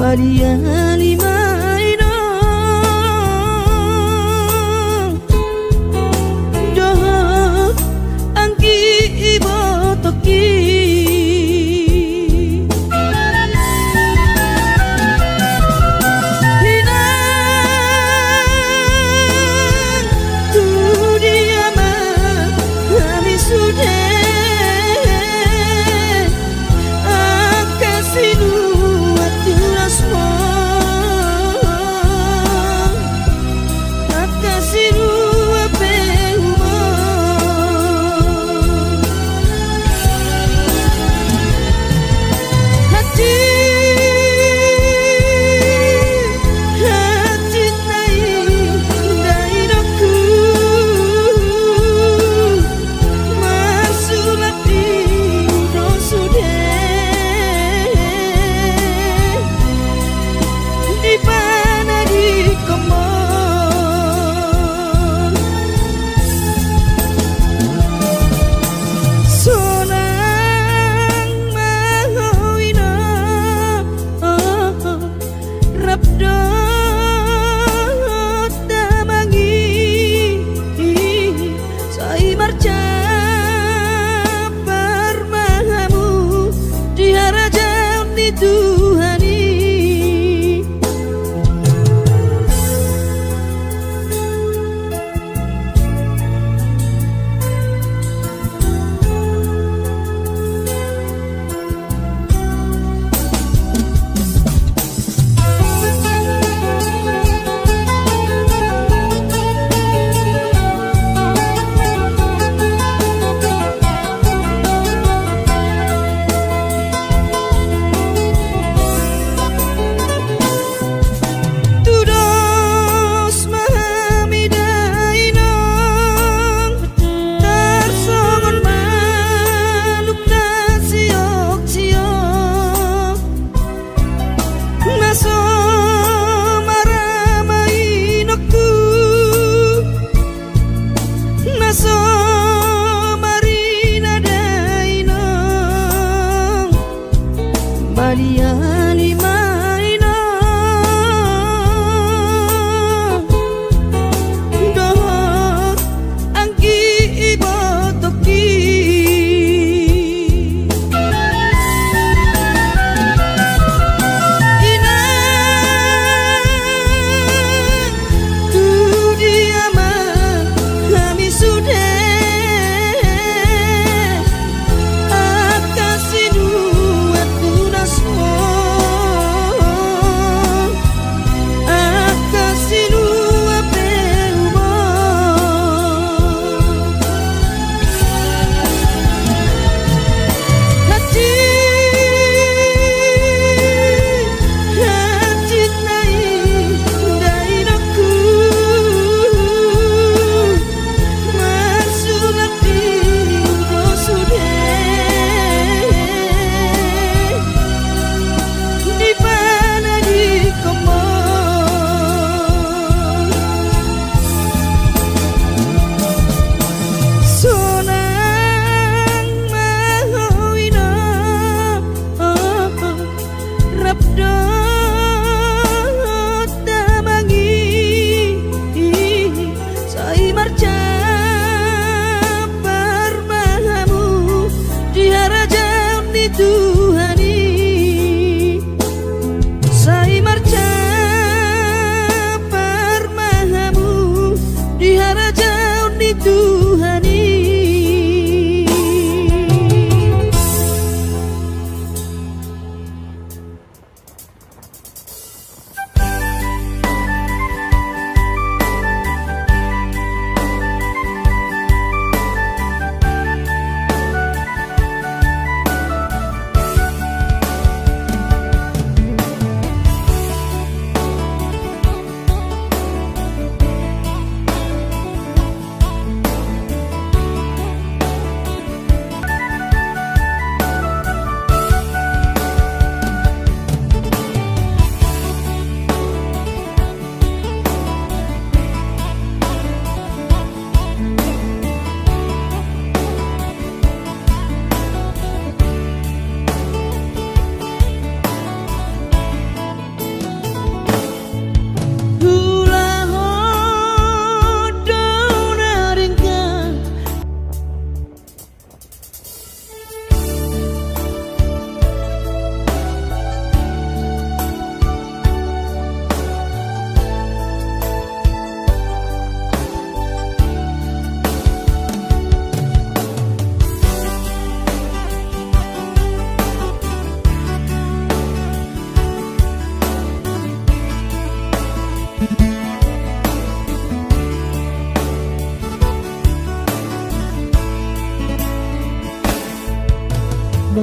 Maria limaino doh angki ibo toki hina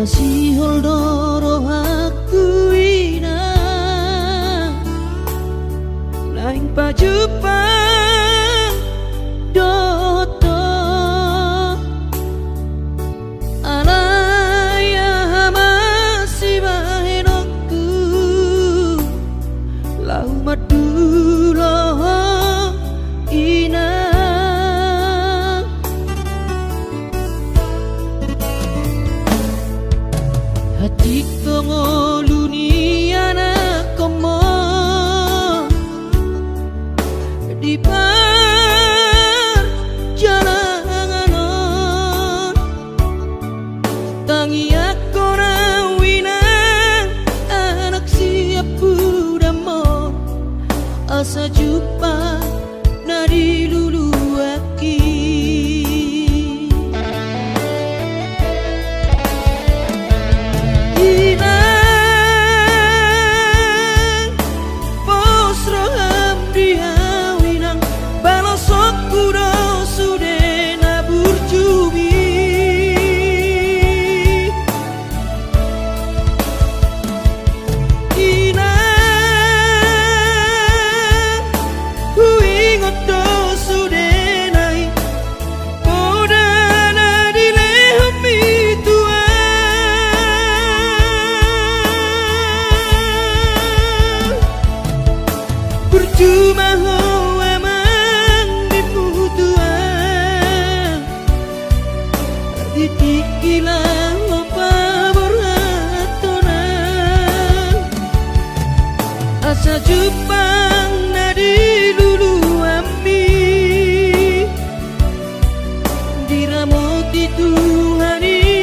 masih holdoro aku ina naing pajupang doto alaya masih bahenokku lau madulo ina hati ngoluni anak komo di perjalanan tangi aku rawina anak siap budamo asa jumpa nadi lulu aki cuma ho emang diputuan ditikilah lopa berhatonan asa jupang nadi lulu ami diramoti Tuhani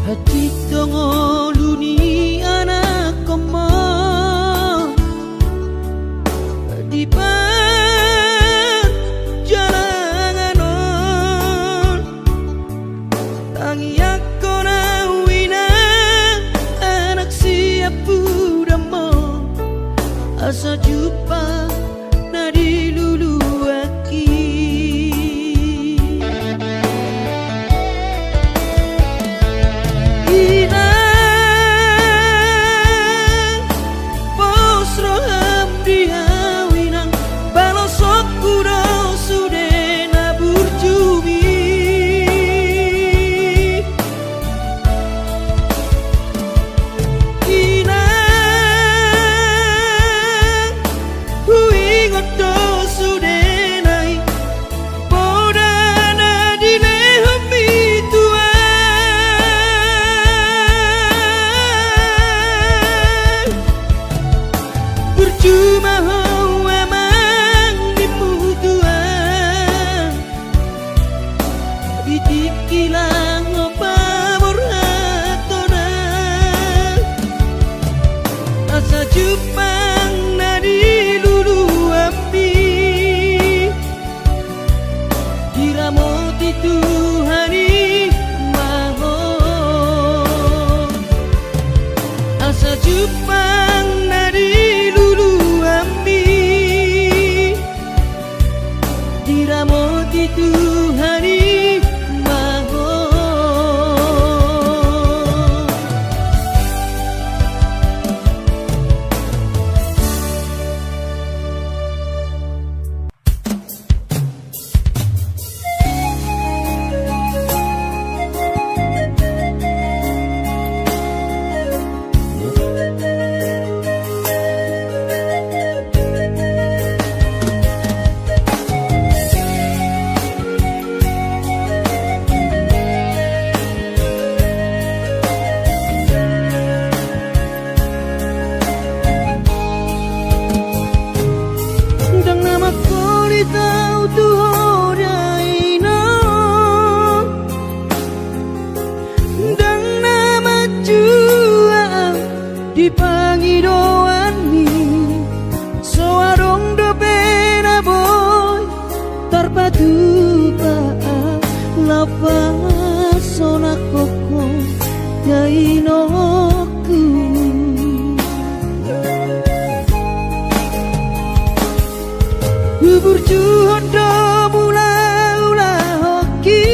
hati ngoluni anak komo di perjalanan tangi aku rawina anak siap budamo asa jumpa nadi lulu aki pangidoani soarong do pena boy terpadu paa lapas sona koko dainoku bubur juhon do mula-ula hoki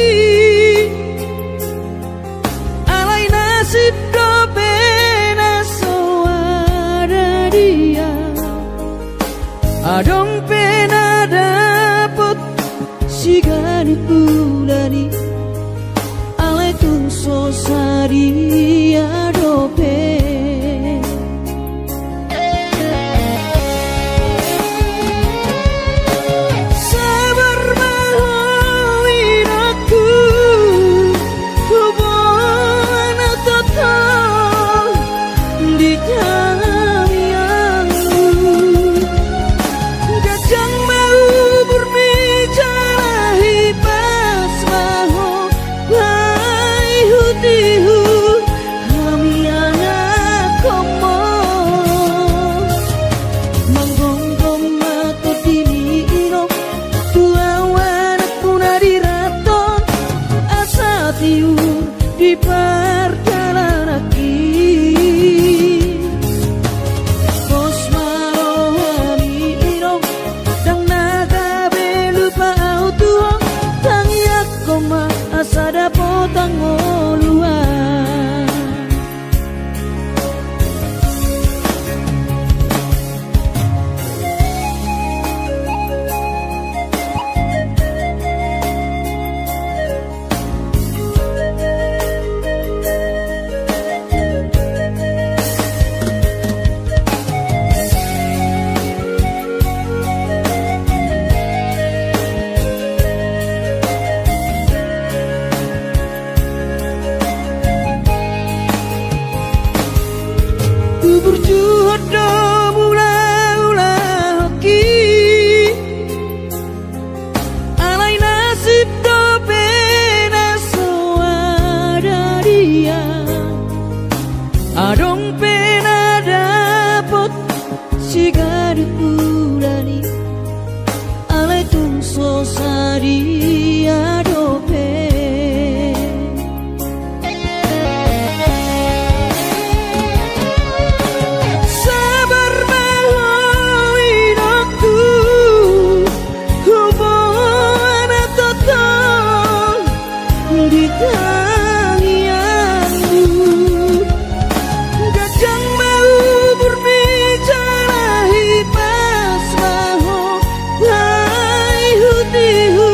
alai nasib do pena soara dia adong pena dapet sigani pulani alai tung sosari adope sabar mahoin aku hubungan total di kamianmu gajang mau berbicara hipas maho bai hutihu kami anak komo manggonggong mato diniro tua wanak punari raton asa tiur di perjalanan bos marohami iro dang naga belupa autua tangiak koma asada potang oluan berjuhud do mula-ula hoki alai nasib do pena soada dia adong pena dapot sigari pulani alai tung sosari adope gajang mau berbicara hipas maho bai hutihu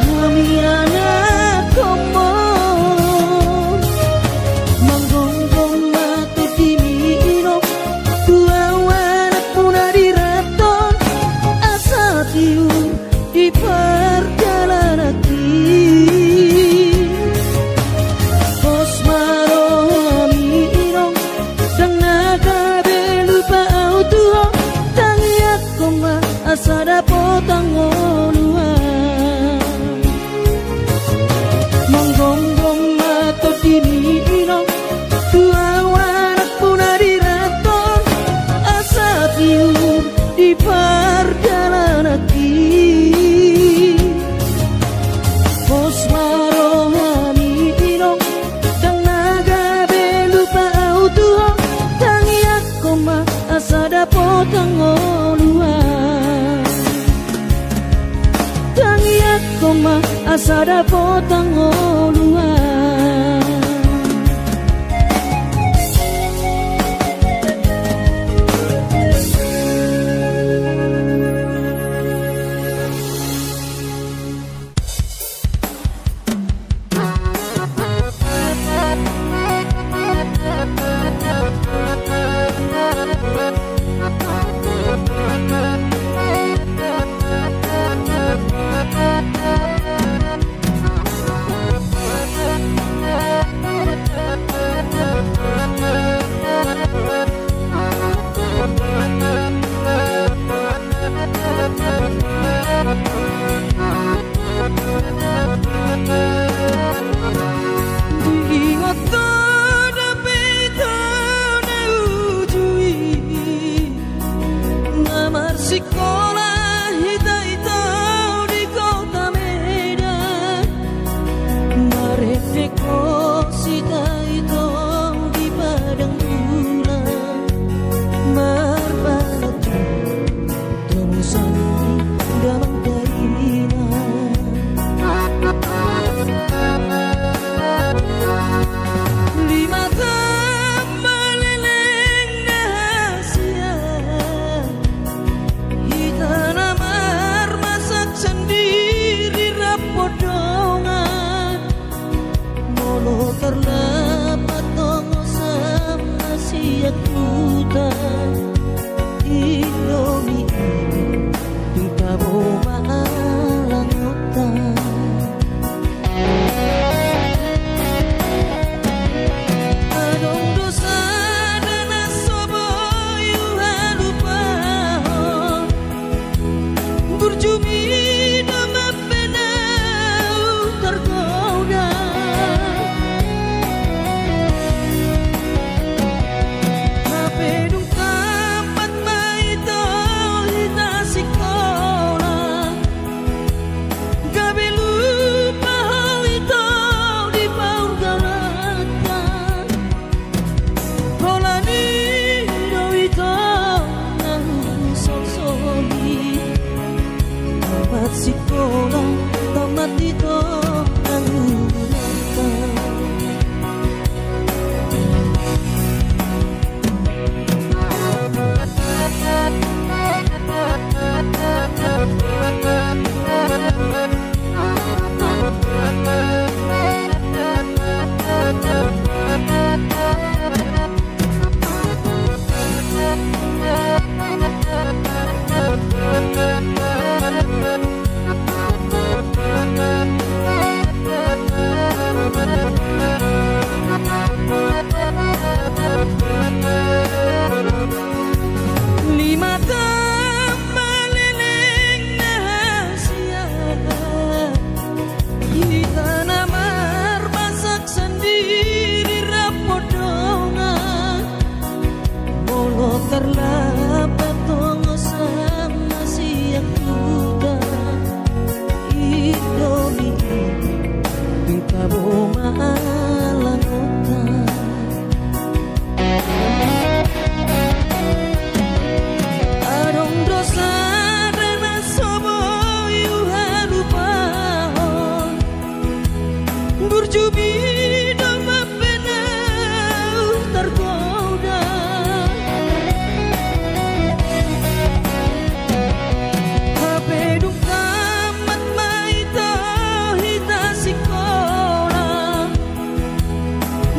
kami anak komo manggonggong mato diniro tua wanak punari raton asa tiur di perjalanan bos marohami iro dang naga belupa autua tangiak koma asada potang oluan manggonggong mato diniro tua wanak punari raton asa tiur di perjalanan bos marohami iro dang naga belupa autua tangiak koma asada potang oluan tangiak koma asada potang oluan Ingat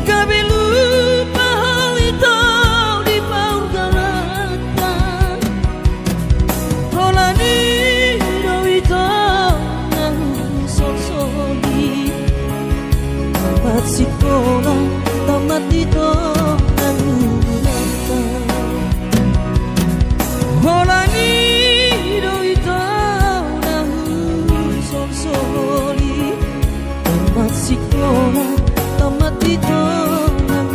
Kabelu pahalito di paudalatan Holani dawito nang sosoli Tamat sekolah, tamat dito nang ulatan Holani dawito nang sosoli Tamat sekolah, tamat dito nang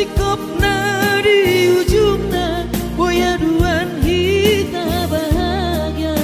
sikopna di ujungna boya duan kita bahagia.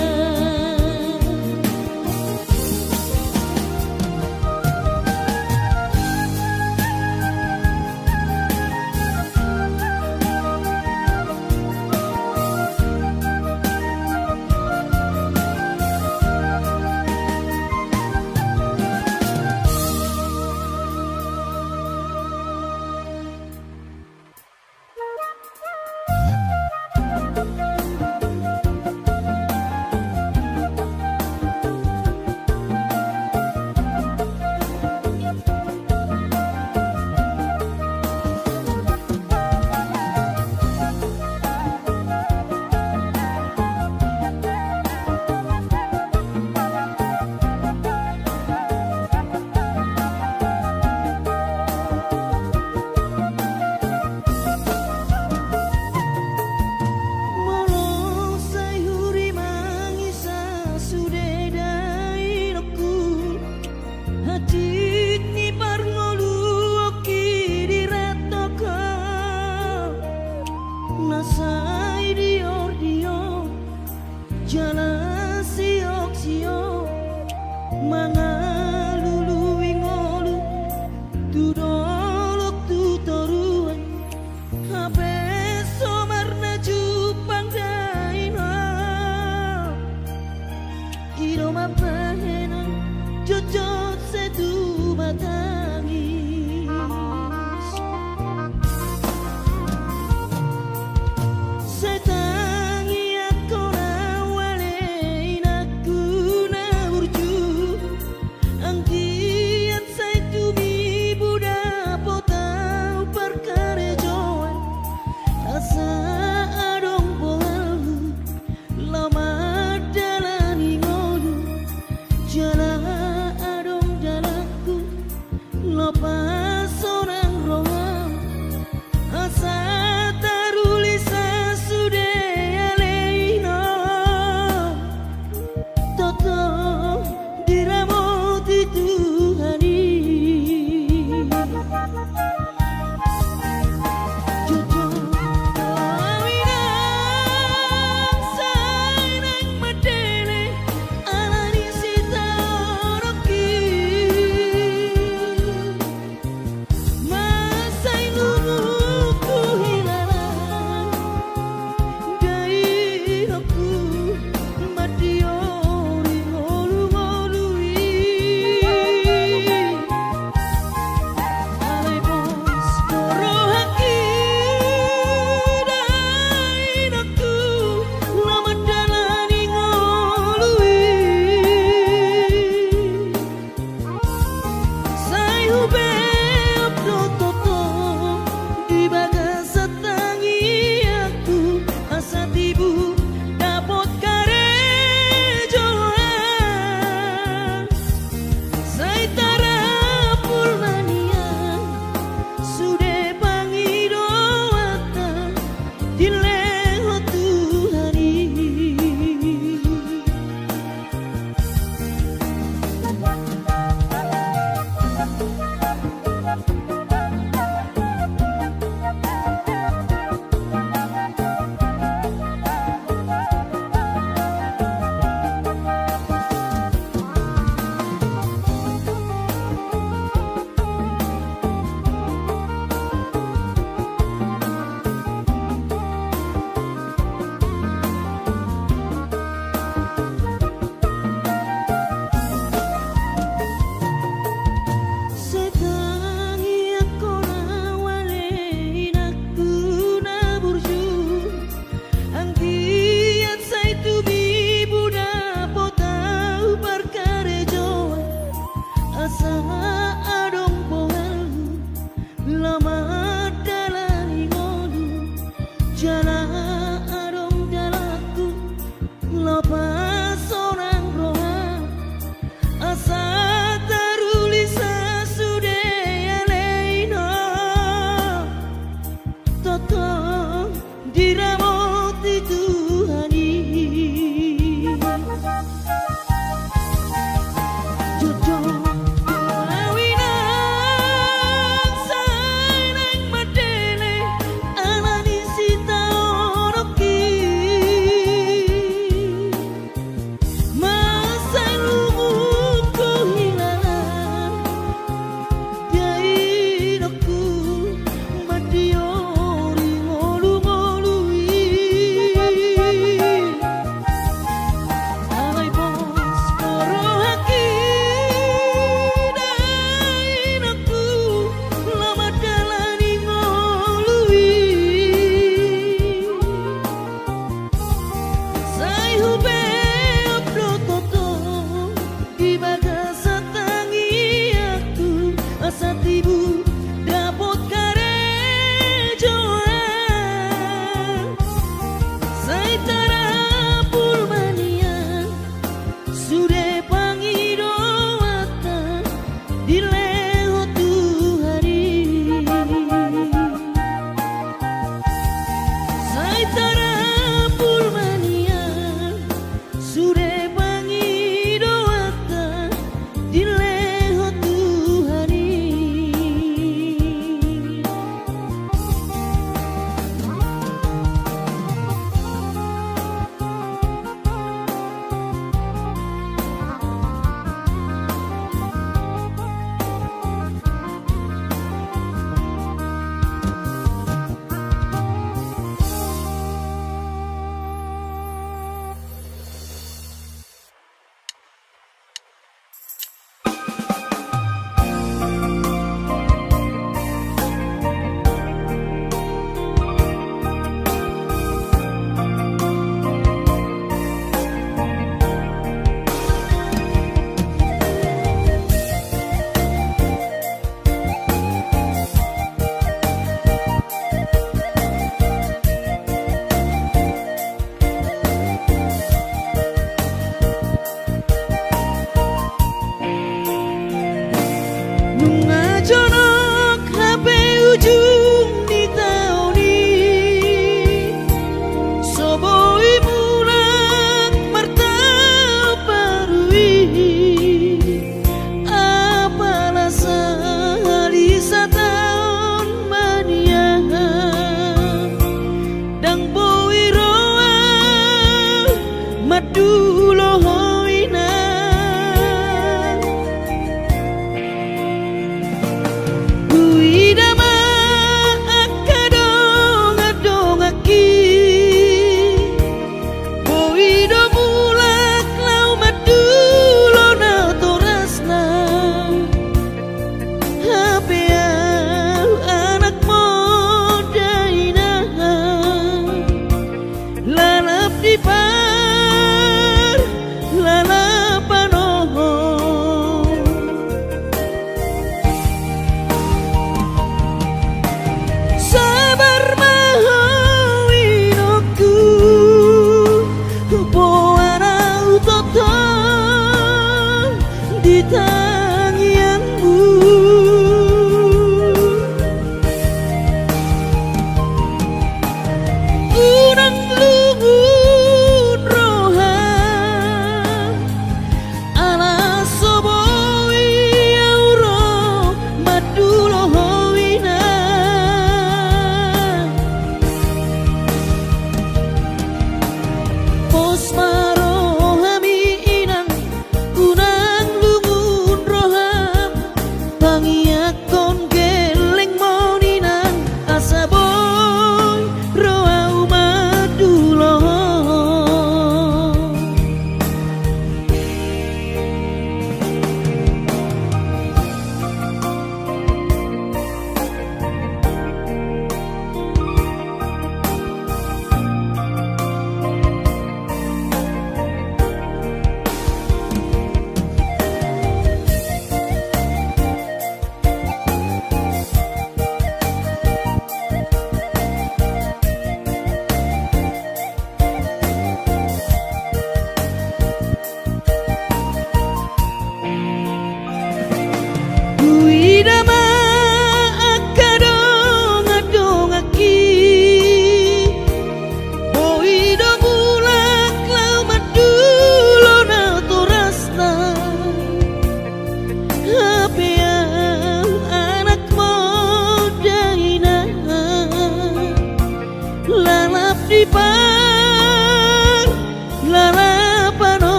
Nasai dior jalan siok mangalulu ingolu tudolok tutoruan habe somarna jupang daina iroma pahena jojot setu matangis setangi aku nawalein aku na burju angkian saya tumi buda potau perkara joan asa adong pohalu lama dalani ngodu jala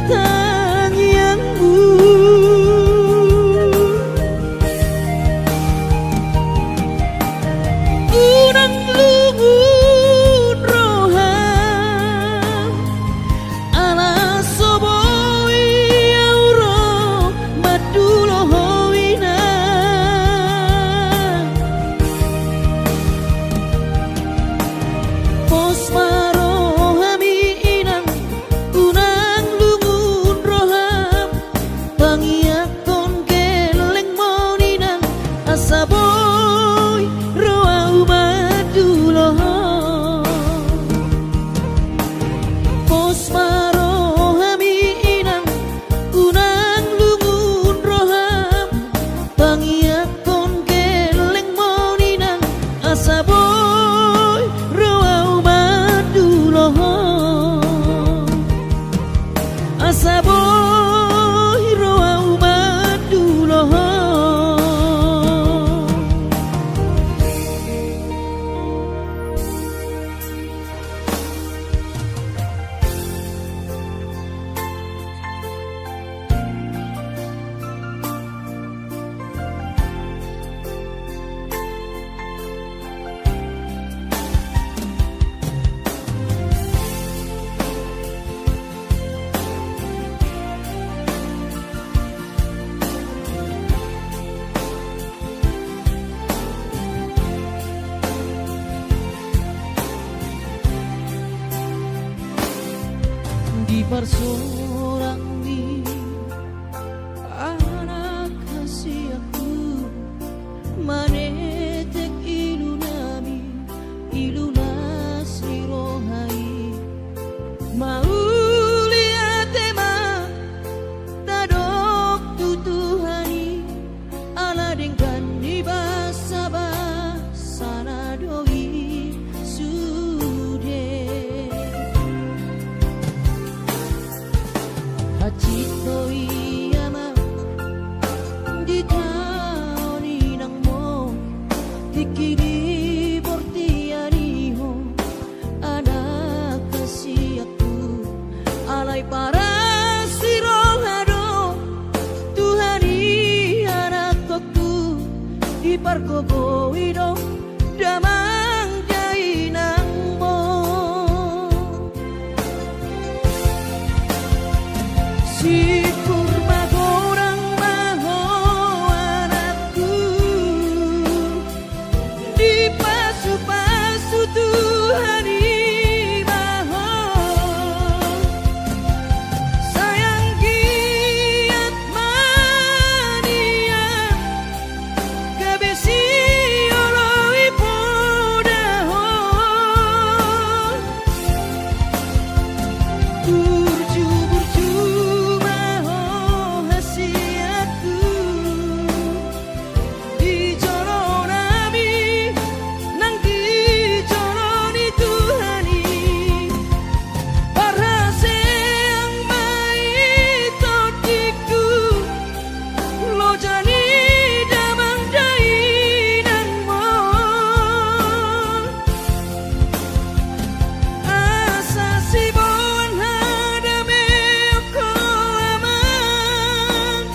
tanyangmu. Unang lungun roham ala soboi auro madulohowina. Pos marohami inang unang lungun roham pangiakon keleng moninang asaboy roau maduloho. Pos marohami inang unang lungun roham pangiakon keleng moninang asaboy roau maduloho. Asaboy roau maduloho. Di bersorak di anak kasih aku manetek ilunami ilunas rohai mau lihat tema tadok tutuhani ala dengan di basa sana doi sude Hachito iyama di taoni nang mo tikiri bortiariho anak kasih aku alay para sirohado Tuhani anak aku di parkobo idong damang jai nang mo. Si kurma gorang maho anakku di pasu-pasu Tuhani maho sayang giat mania kabesi oloi podaho burju-burju maho hasiatku di joronami nang di joroni Tuhani parhase ang maitotiku lo jani damang dainan mo asa sibon hadame ko aman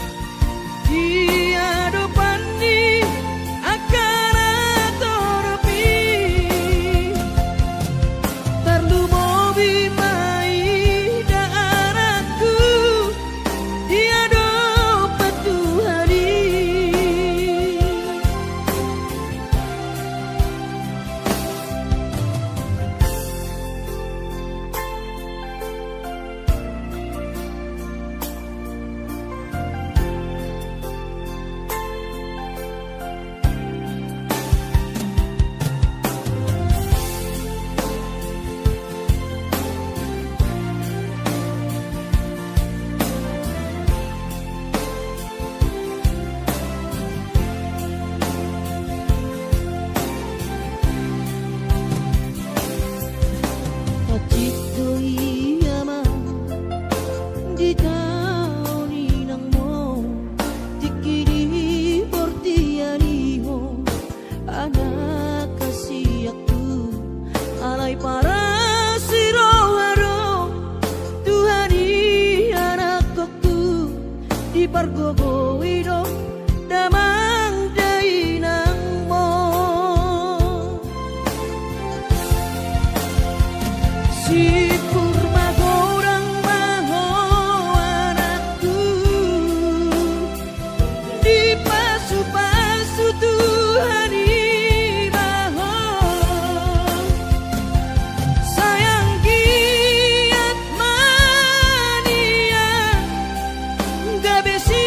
dia dopani akan atoropi tarlu mobi mai daaraku dia dopat Tuhani. Hachito iyama di taoni nang mo tikiri bortiariho anak kasih aku alay para sirohado Tuhani anak margogo ido damang dainang mo si kurma gorang maho anakku di pasu-pasu Tuhan imaho sayang giat mania gak besi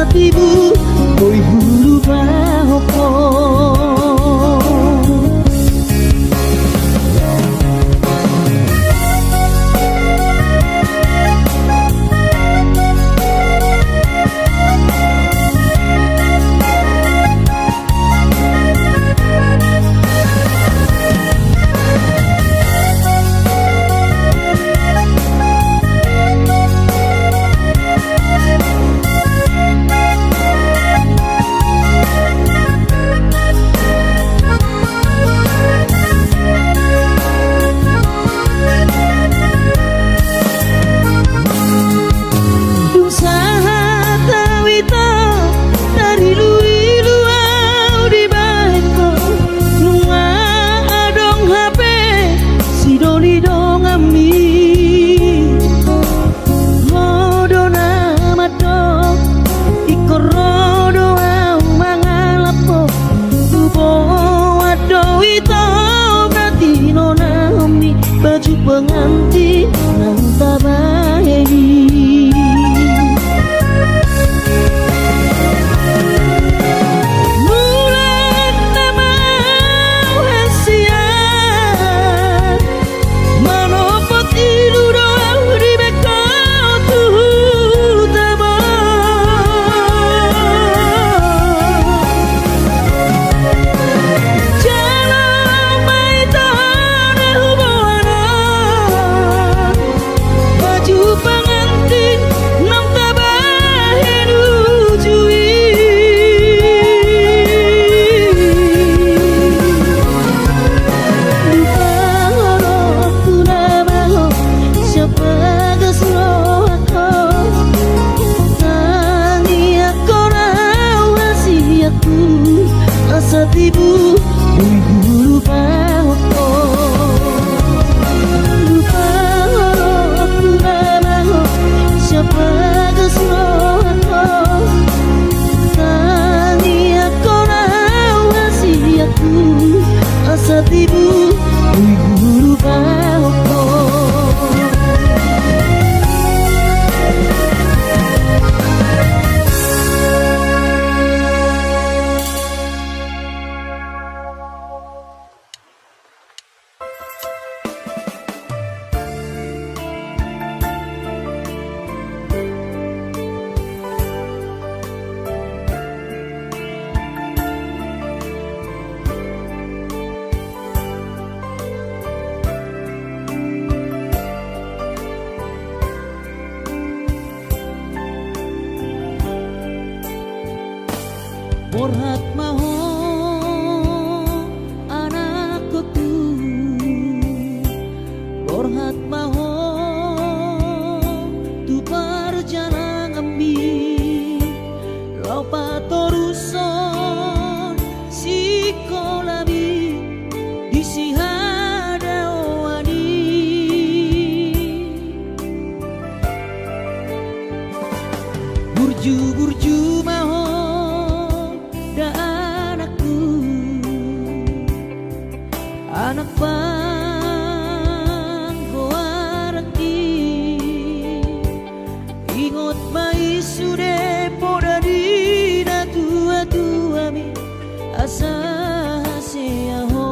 asatimu koi hulu bahoko. Baju pengantin nang tabahi mulan nama hasian manopot ilu doang di beko tuh tabo jalan mai tane hubungan pengantin nang tabahi nujui lupa horok tunamaho siapa gasro ako tangi ako raw hasiaku asatimu ui guru bahoko. Asatimu ui guru bahoko. Borhat maho anakku borhat maho tu perjalanan ambi lopa toruson si kolabi disi hada wadi burju maho anak bang goaraki ingot mai sude poda dina tua mi asa haseaho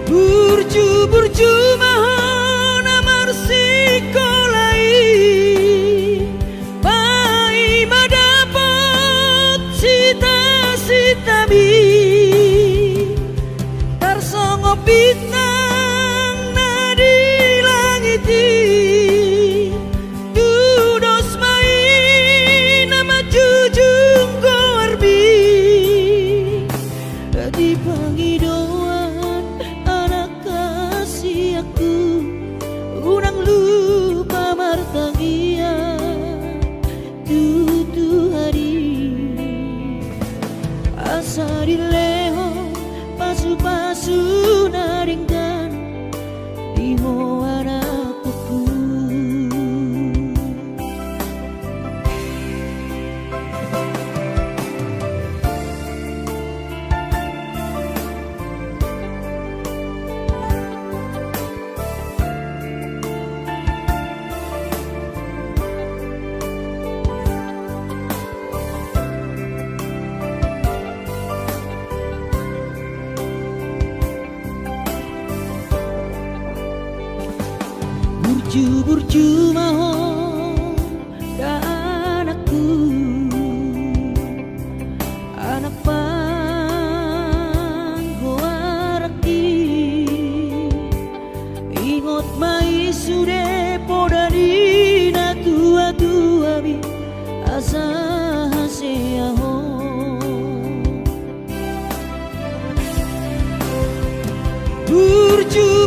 burju mahon amar sikolai bintang nadi langiti dudos mai nama jujung gorbi di panggidoan anak kasih aku burju mahon dan aku anak panggoaraki ingot mai sude podari na tua bi asa haseaho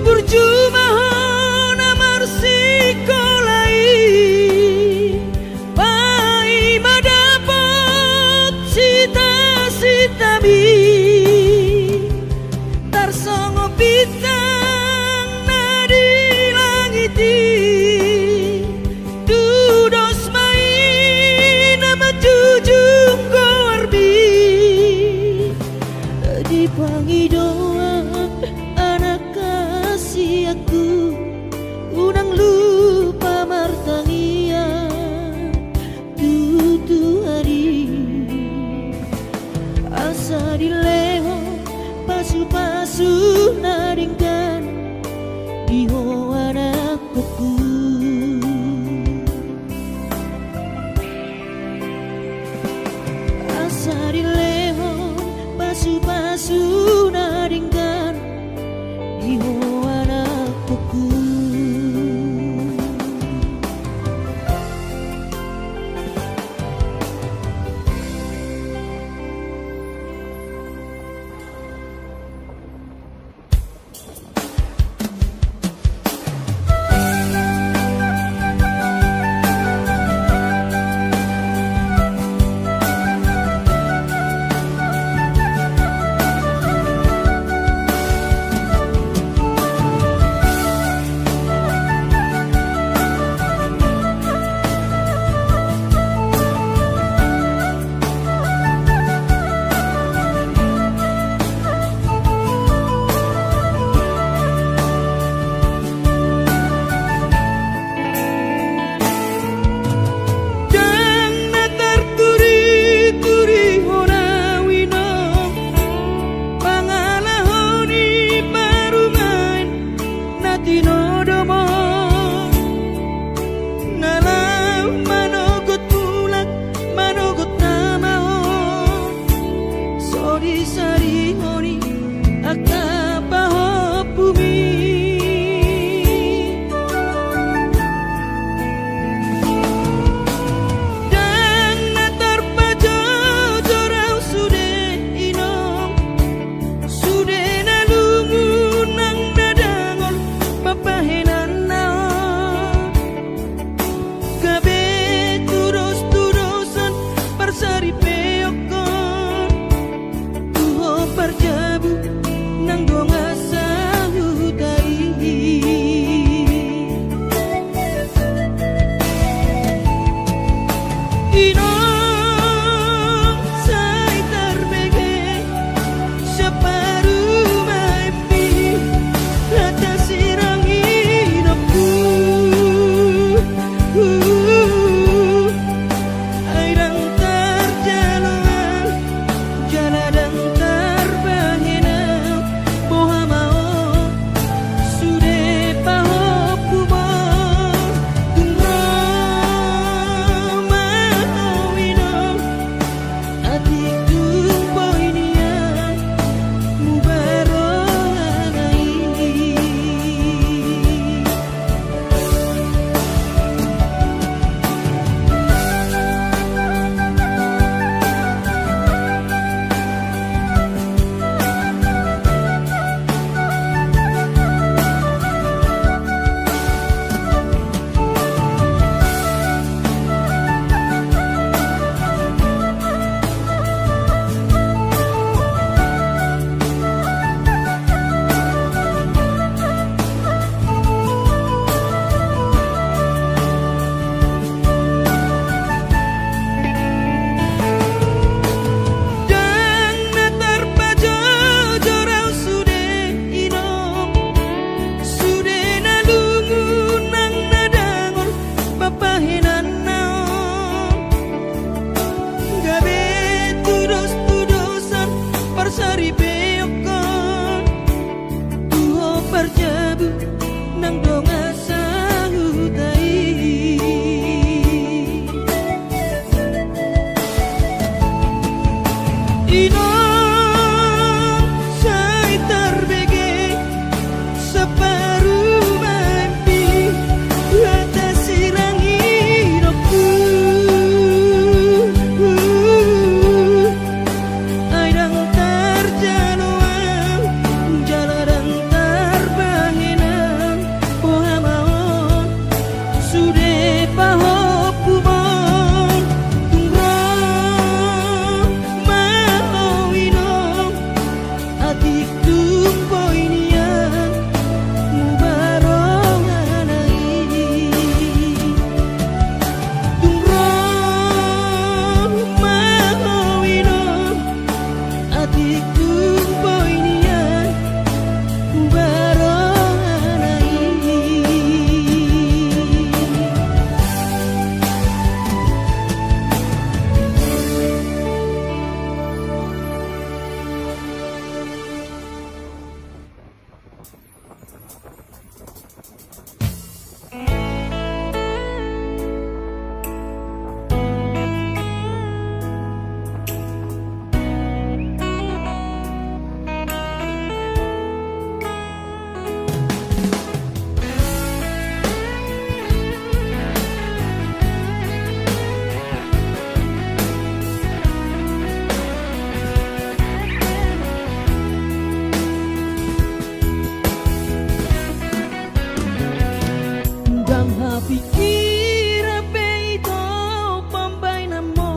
burju mahon amar sikolai pai madapot sita bi tarsongo bintang nadi langiti dudos mai nama jujung korbi di pangi doa anak kasih aku Pikir peito pambai namo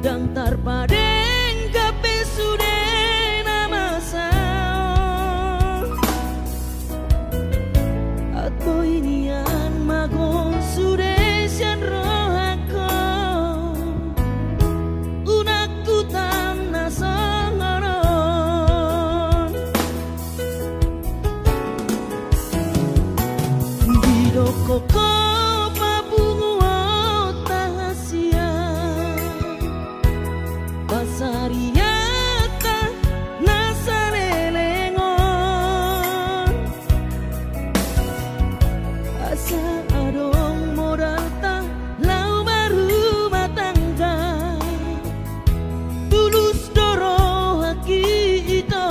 dang tarpadeng kape sude namasa atau inian magon sude sian rohako unak kutan nasangaron Koko pabungu tahasia pasariata nasalelengon asa adong modal ta lau baru matangga tulus doro haki ito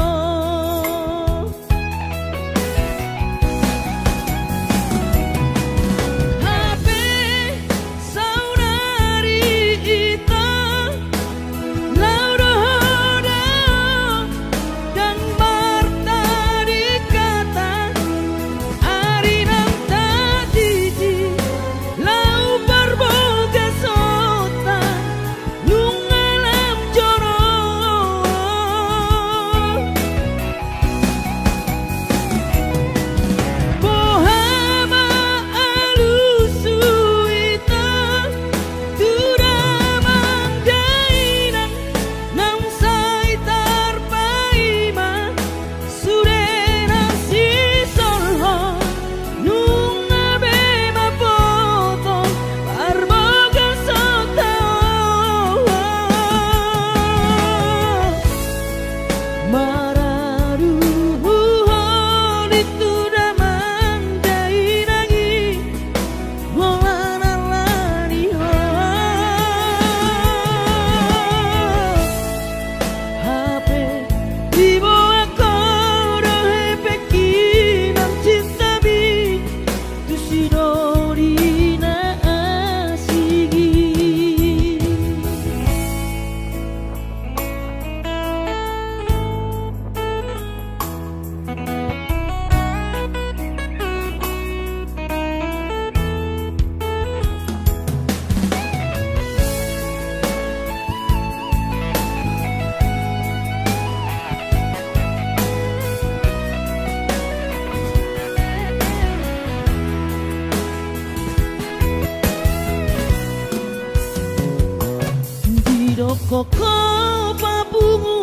Koko pabungu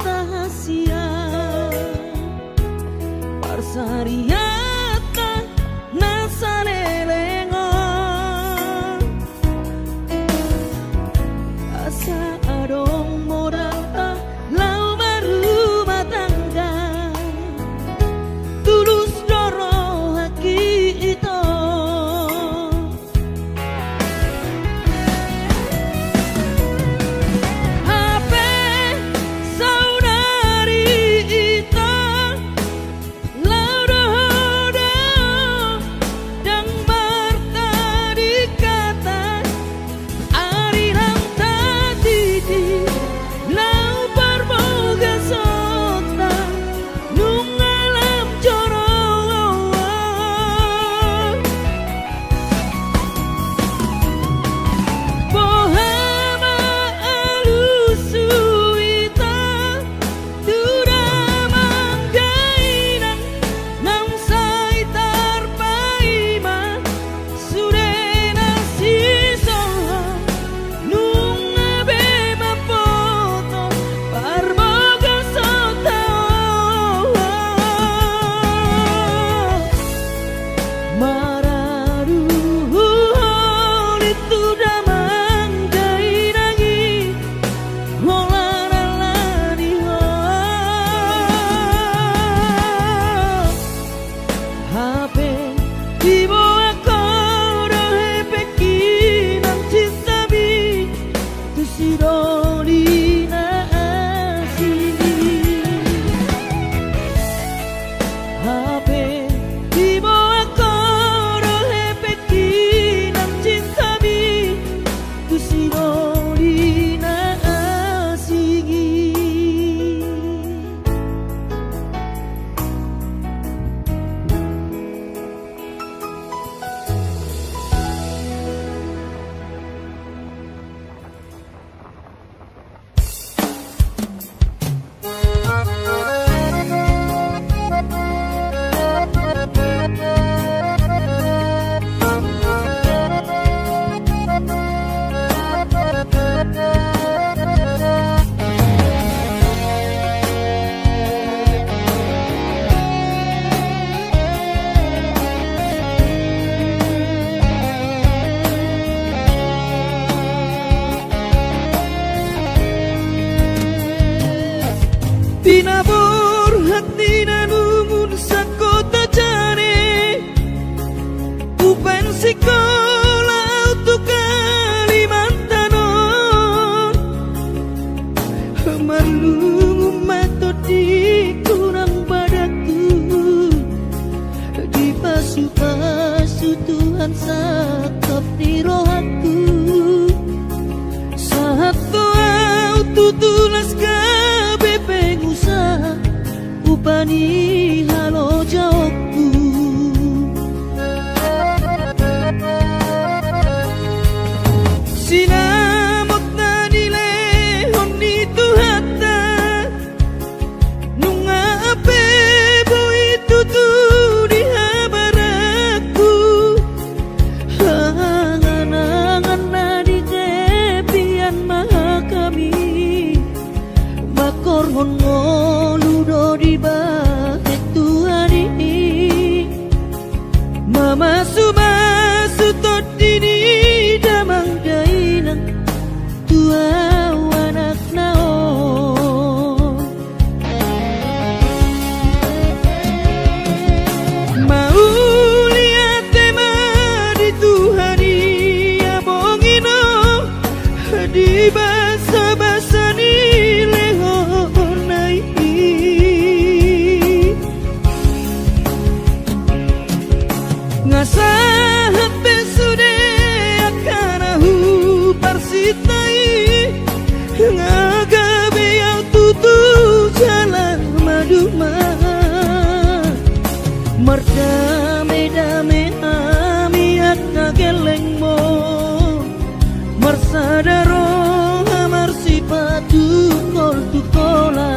tahasia parsariata nasalelengon asa adong modal ta lau baru matangga tulus doro haki ito Lauro Mama sumasu tot dini damang dainang tua anak naon mau lihat tema di Tuhani ya bongino di basa-basa ni lehonai ngasa hape sude akanahu parsitai ngagabe yang tutu jalan maduma merdame-dame ami akna geleng mo marsadaro amar sipatu kol tukola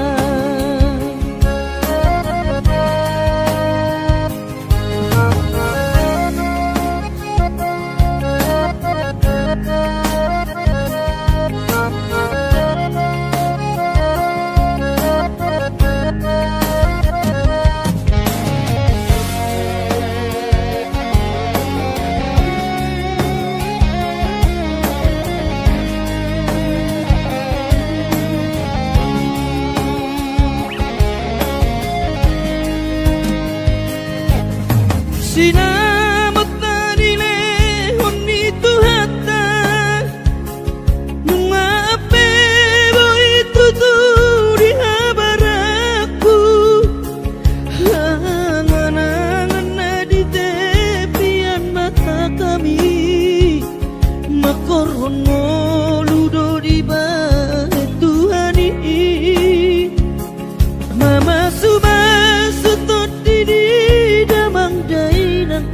sinamot na nile honi tuhata nunga ape boy tuturi habaraku angan-angan na di tepian mata kami makoron ngoludo di bahet Tuhani mama sumasu tot dini damang dainang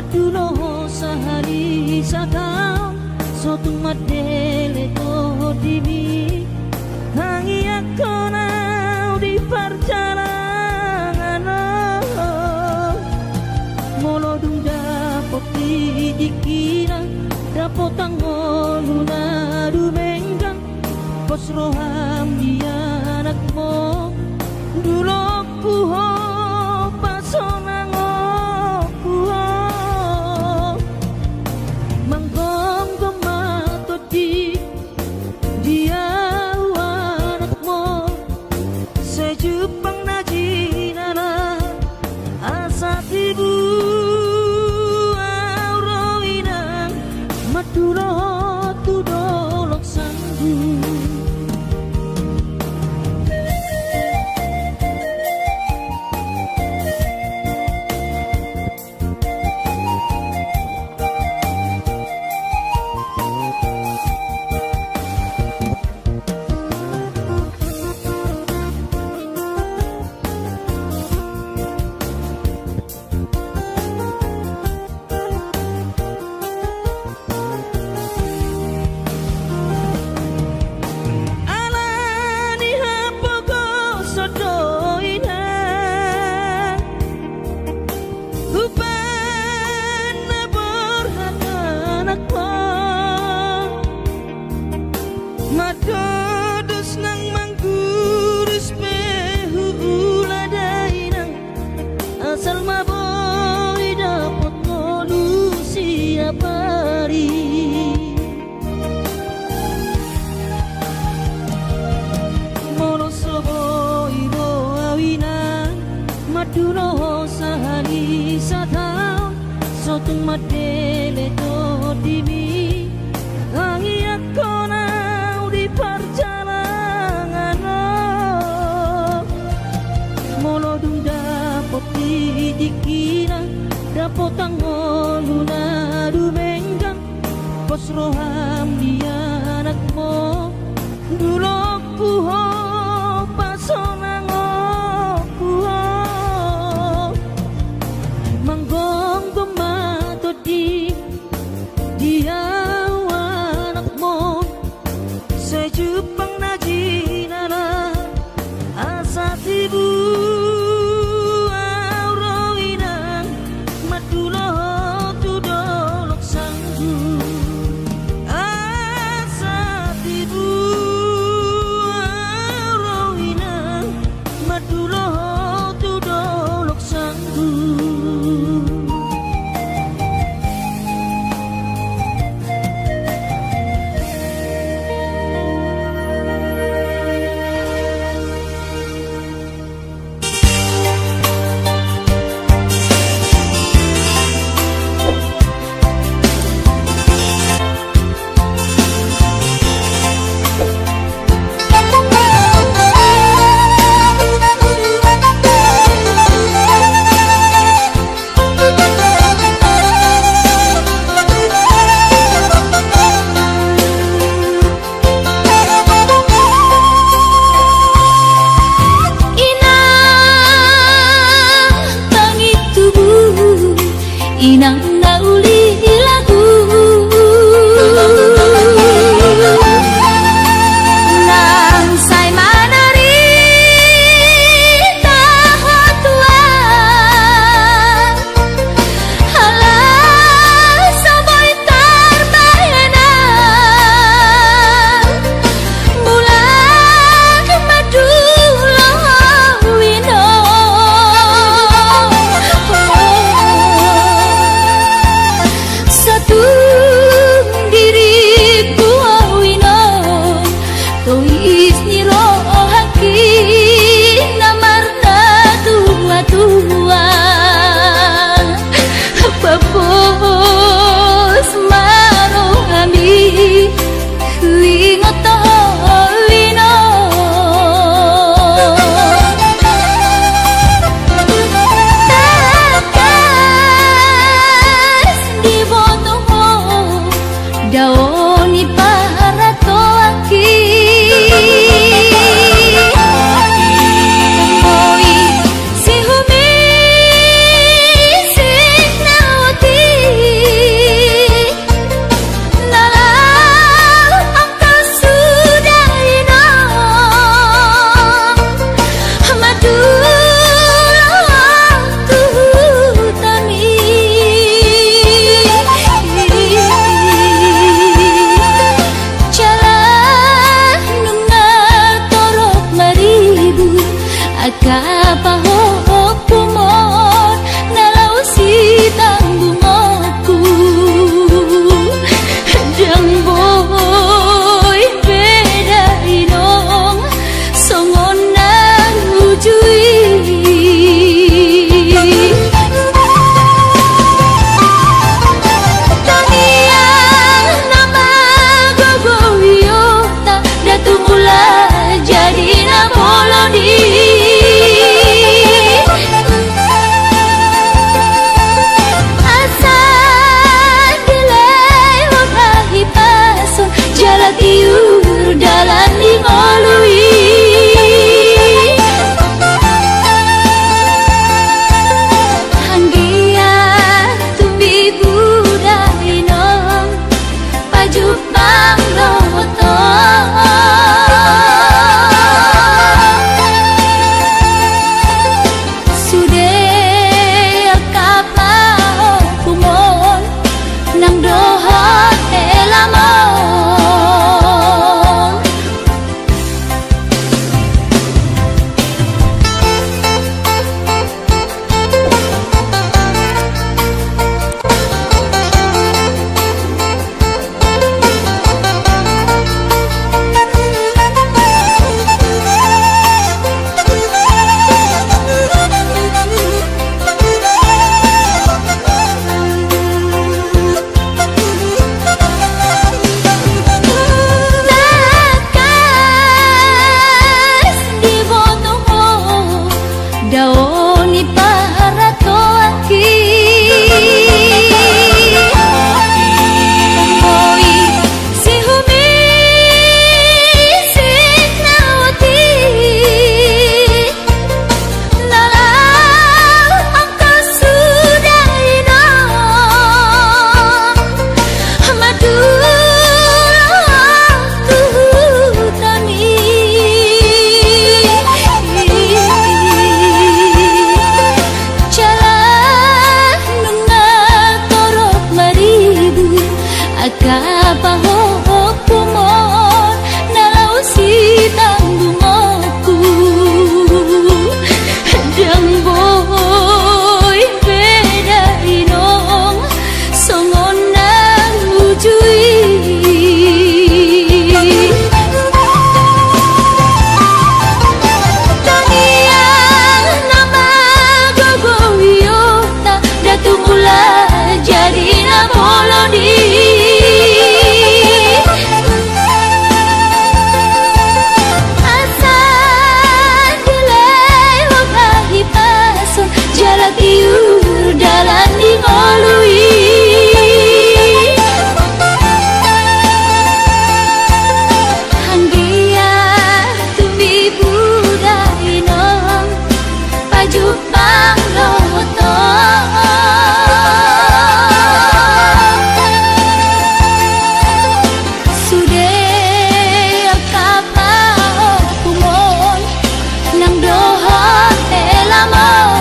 Madulo sahari sakau sotung madele to dibi hangi akonau di perjalanan molodung dapot di dikira dapot tangoluna dumenggang pos roham dia anakmu dulu puho pasonango puho manggom gomato di dia anakmu sejupang najinana asa tibu auroinang maduro tudolok sanggu. Madodos nang manggurus pehu uladainang asal maboy dapot kolusi apari mono soboy bo awina madulo sahari satau sotung madele to dimi hangi akona perjalanan molodung dapot di dikira dapot tangoluna dumenggang pos roham dia anakmu dulu puho pasonango puho manggong gomato di dia sejupang najinana asa tibu auroinang madulo tudolok sanggu asa tibu auroinang madulo tudolok sanggu. Inang nauli lagu nang say manari tahatuan halah saboy tarbayana bulan madulo wino diriku awino tuis niro haki namarna tua-tua papos maro ami kuingoto wino takas di botoho daoni para toaki moi si humi si nawati kapahok-kumon nalaw si tanggumoku Dang boy beda inong songon nang ujui Taniang nama gogowiota datumula jadi na molodi Jalatiur dalan di ngolui Hanggia tumi budai nong pajupang lotong Sudah kapal kumon nang dohot elamon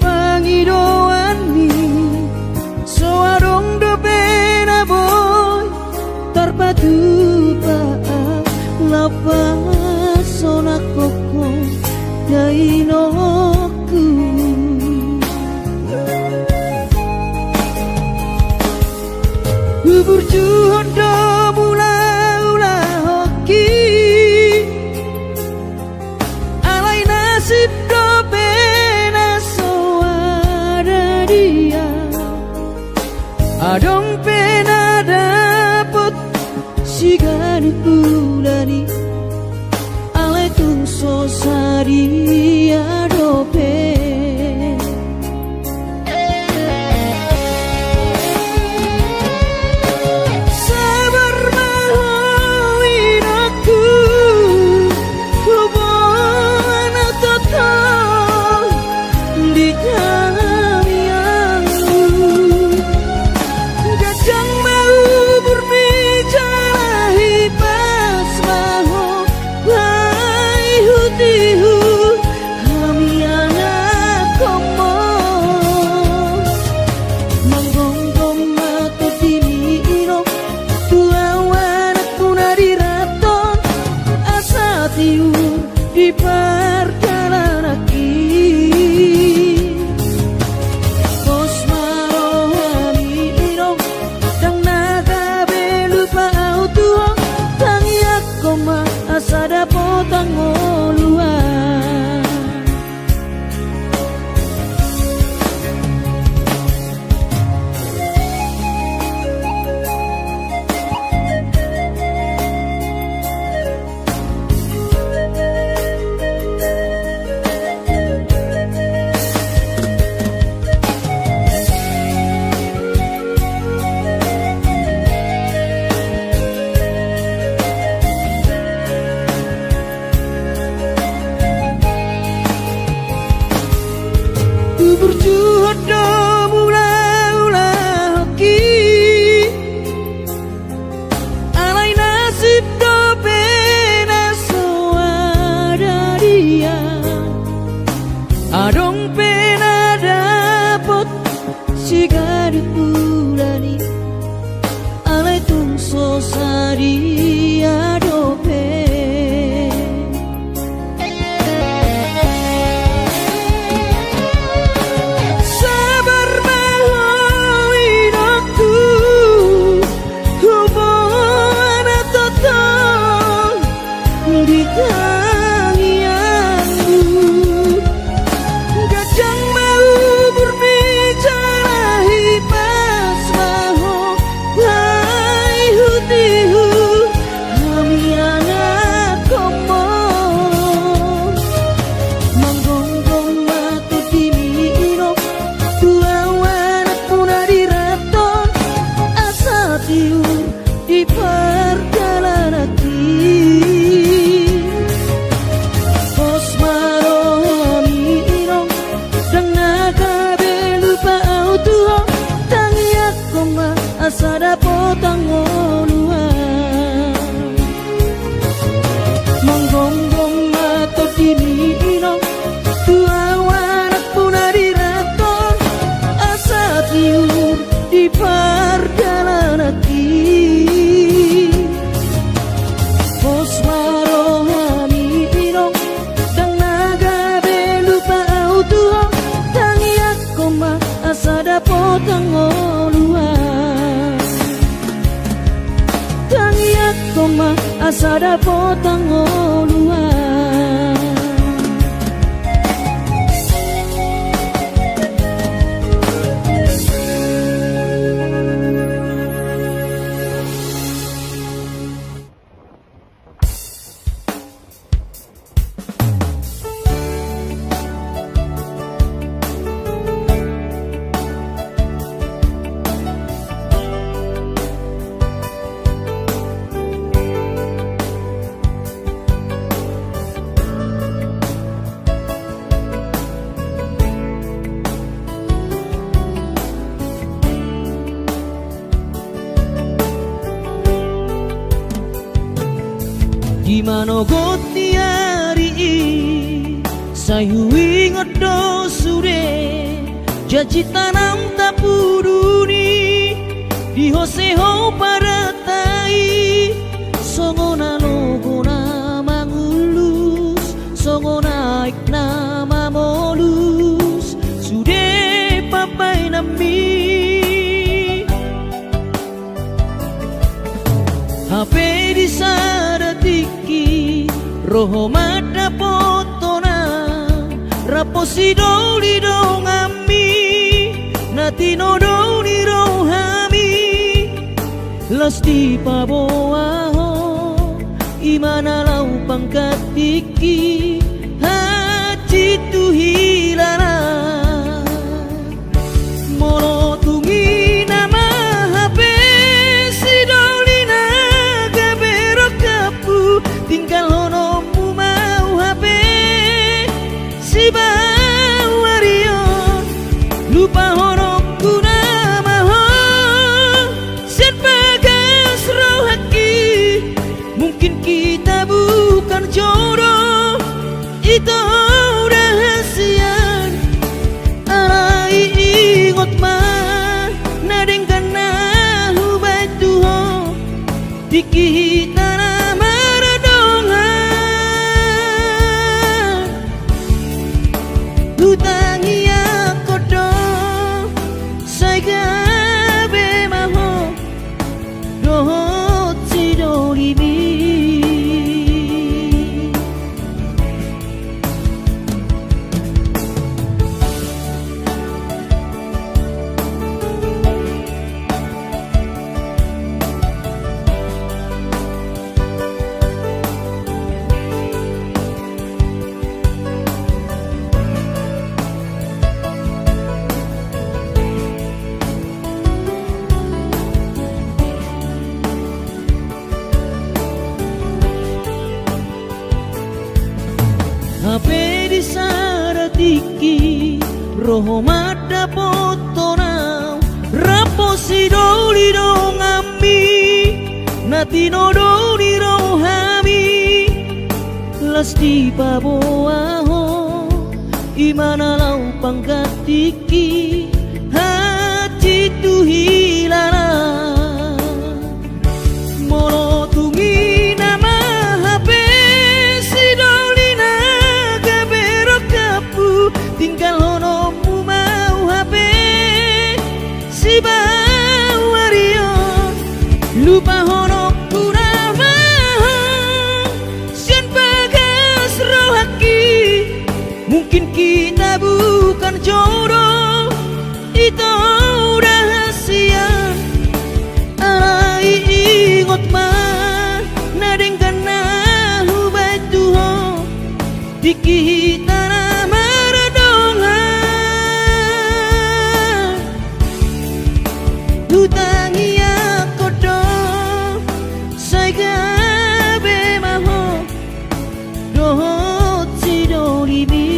Pangidoani soarong do pena boy terpadu paa lapas sona koko dainoku bubur juhon do mula hoki alai nasib do Adong pena dapet sigani pulani Alaitung sosari adope Sabar mahuin aku hubungan total di di perjalanan sada potang oluan. Di mano goti hari sayu ingat do sure janji tanam tapuduni di hoseho paratai songona logona mangulus songona ikna mamolus sude papai nami HP di sadatiki roho mada potona raposi doli dongami nati no doli rohami lasti paboaho imana lau pangkatiki haji tu hilana molo tungi nama HP si doli naga berok kapu tinggal honomu mau HP si bawario lupa honokku nama ho sen bagas rohaki mungkin kita bukan jodoh itu rahasian arai ingot mah nadeng kana hubai tuho dikita nama radongan hutangi aku do saya gabe maho dohot si dolibi. HP di sadatiki roho mada potona raposi doli dongami nati no doli rohami lasti paboaho imana lau pangkatiki haji tu hilana molo tungi nama HP si doli naga berok kapu tinggal honomu mau HP si bawario lupa honokku nama sen bagas rohaki mungkin kita bukan jodoh itu rahasian arai ingot mah nadeng kana hubai tuho dikita nama radongan hutangi aku do saya gabe maho dohot si dolibi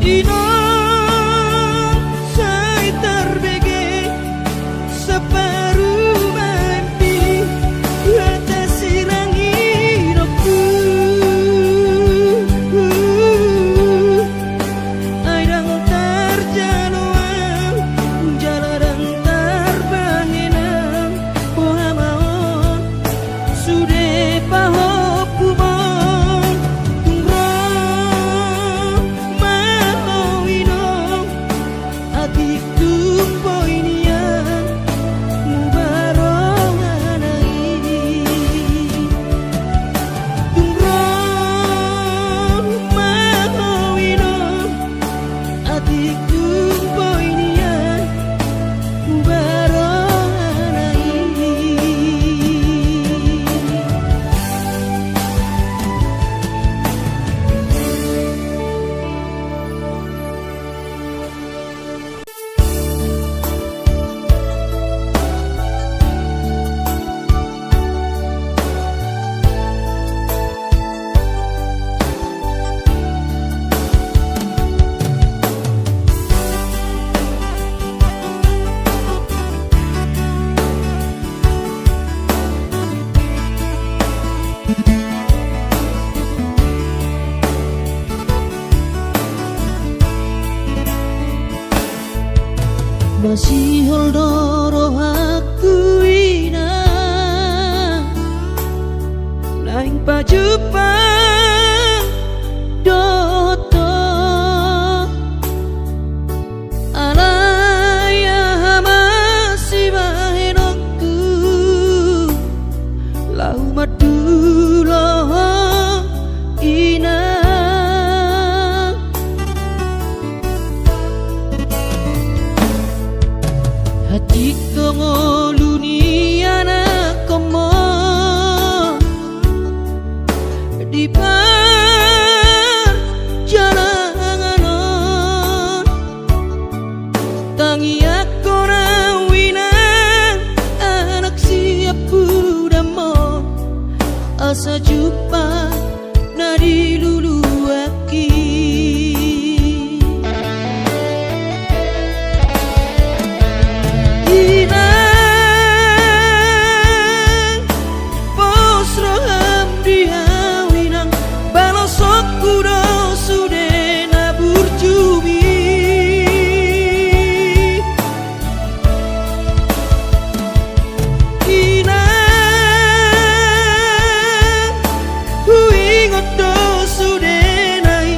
Inong say terbege separuh mimpi atas sirang hidupku. Airang terjaluan jalanan terbanginang pohamaon sude pahop kumon tungrong mau inong adik tumpo inian mubarong anai tungrong mau inong adik tumpo inian mubarong anai. Masih holdoro aku ina laing pajupang doto alaya masih bahenokku lau madulo ina hati kongoluniana komo di perjalanan tangi aku rawina anak siap budamon asa jumpa nadi lulu aki. Inang pos roham diawinang balosok kudo sude nabur jumi Inang huingot do sude nai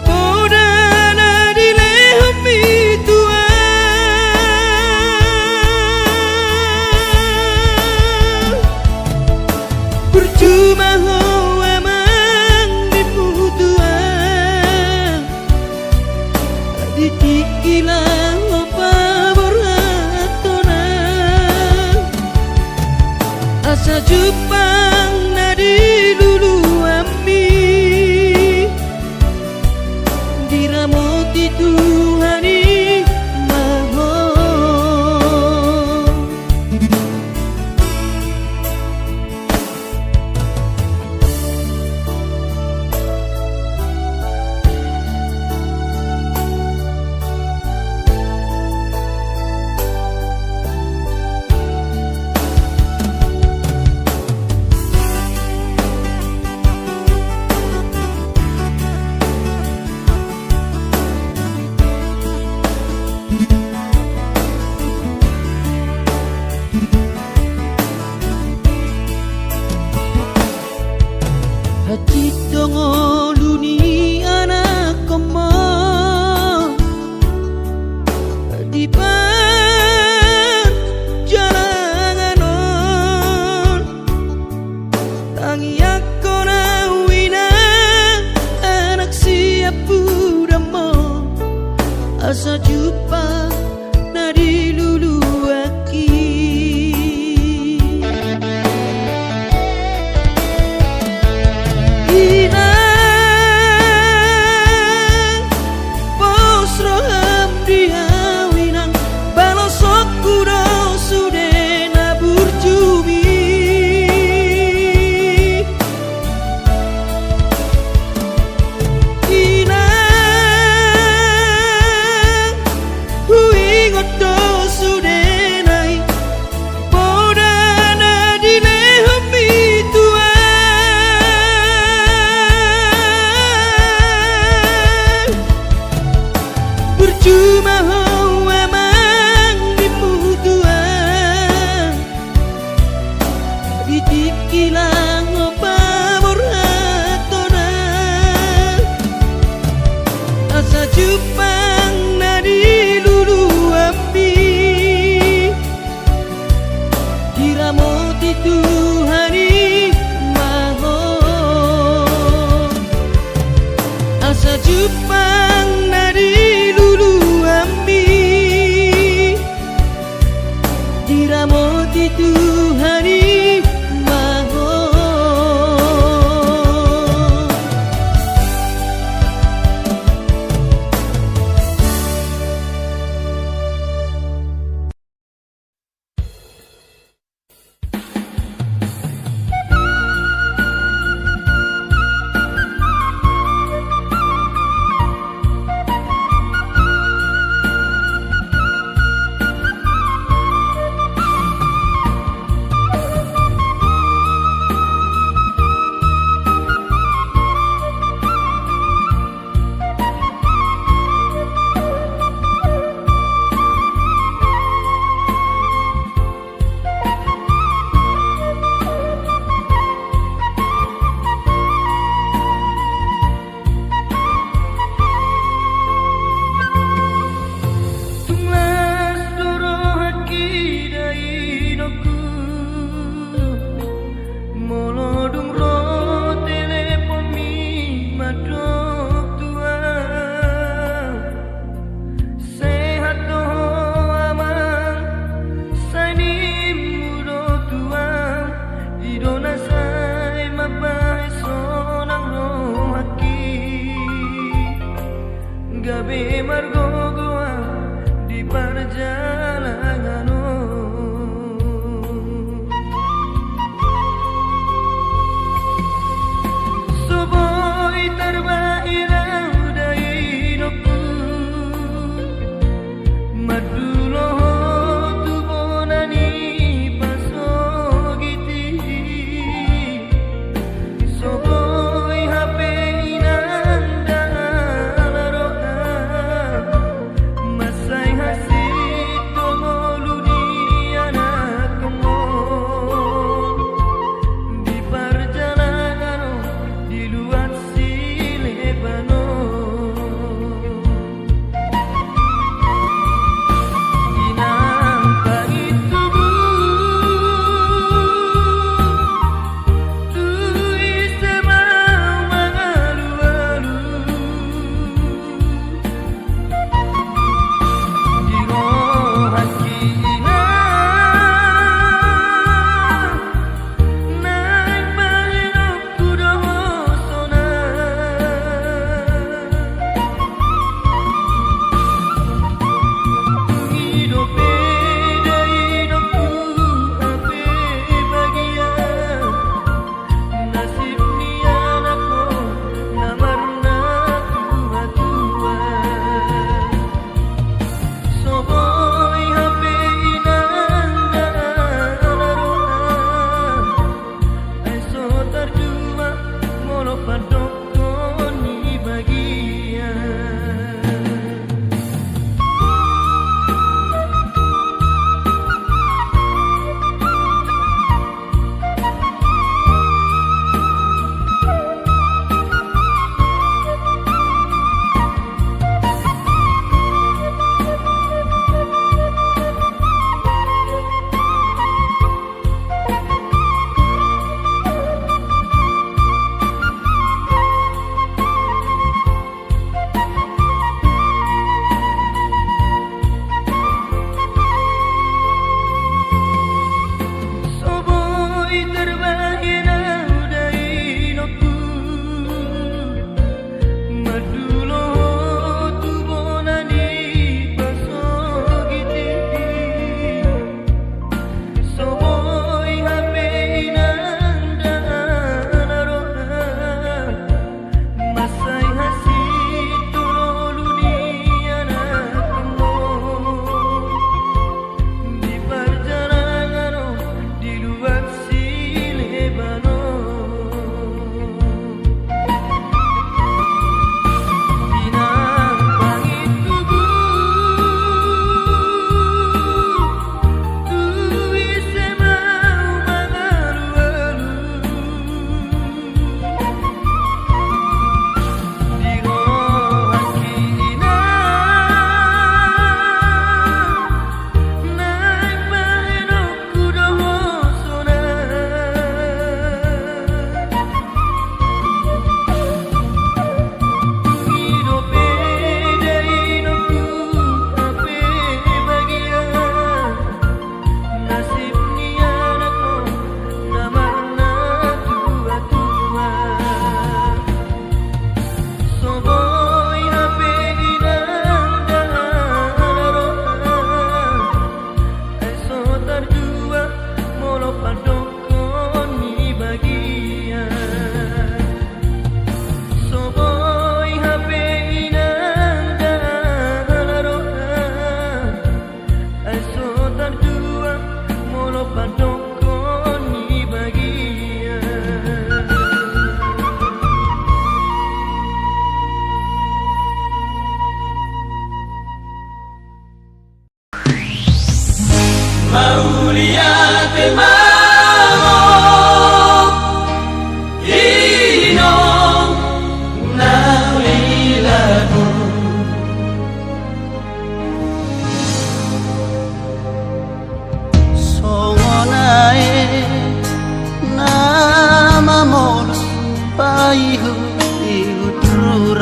kodana dilehom ituan percuma ho emang diputuan ditikilah apa beratonan asa jupang nadi lulu ami diramoti Tuhani mahon. Jepang nadi lulu api Diramoti Tuhani maho Asa Jepang nadi lulu api Diramoti Tuhani maho Gabe margogoa di perjalanan Soboi terbairau dari doku Madulo tu bonani pasogiti Soboi HP inanda laroa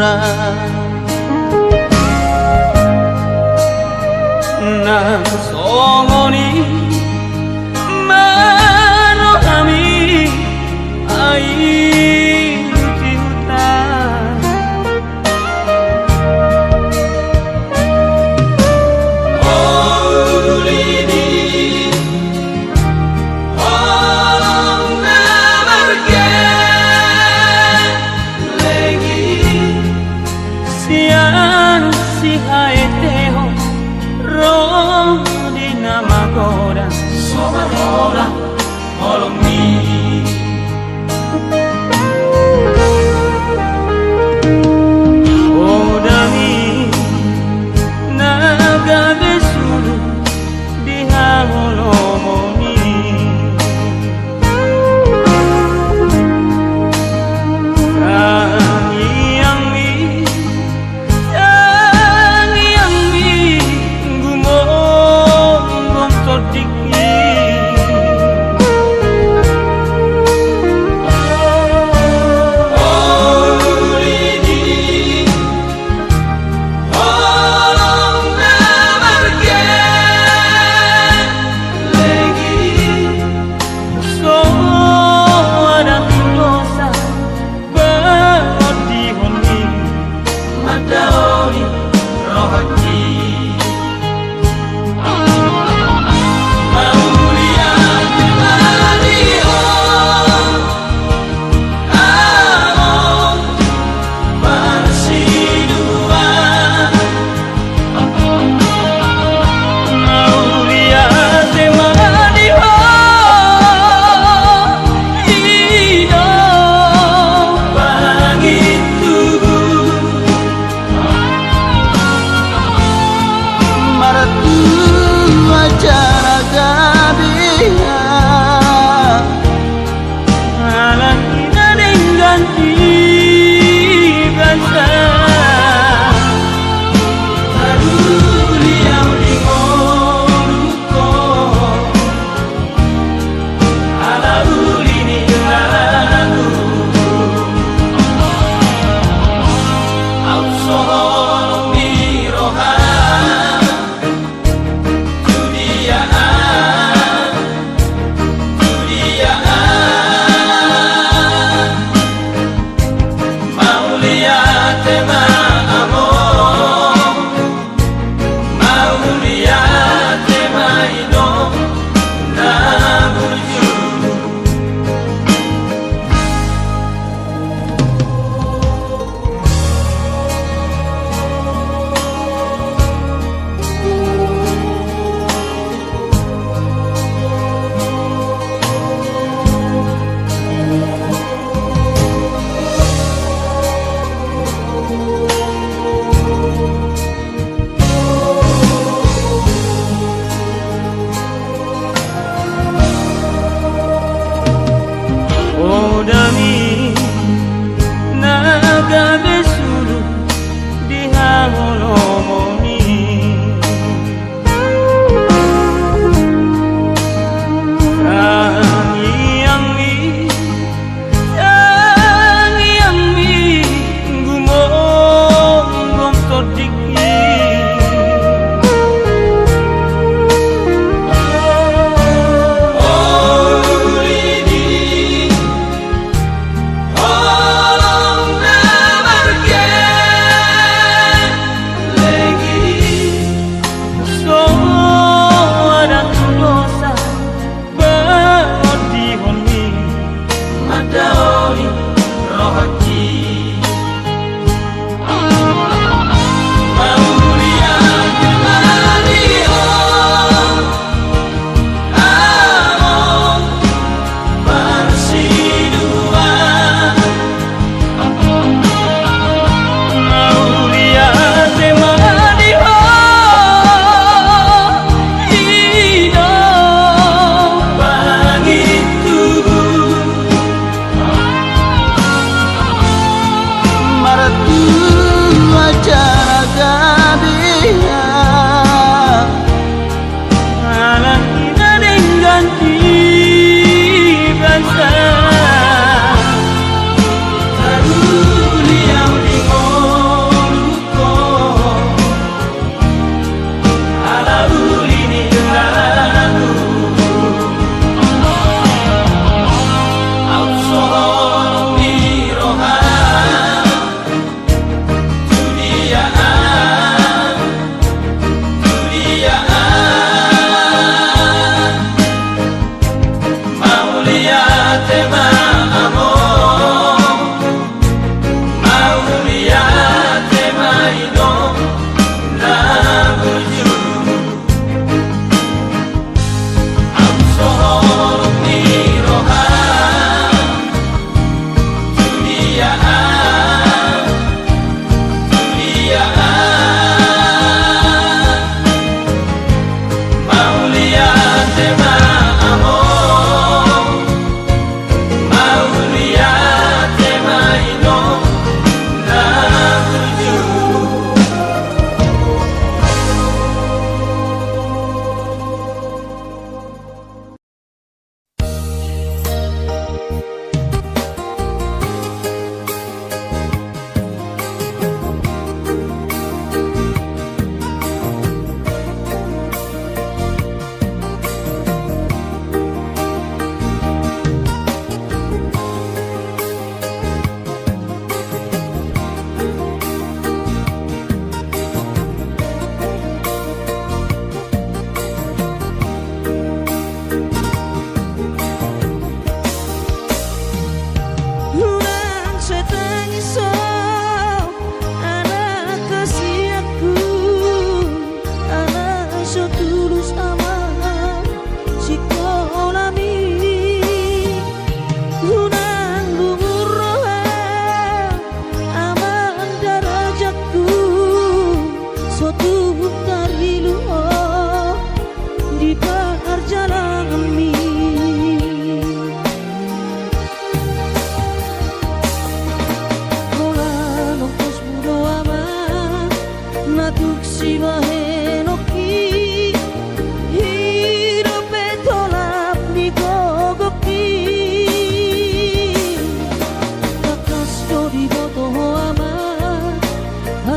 난 성원이 만호함이 아이 지우다 어울리니 엉나mar게 lagi siano si haeteo di nama koda somarola molongi odami naga besulu di hangolomoni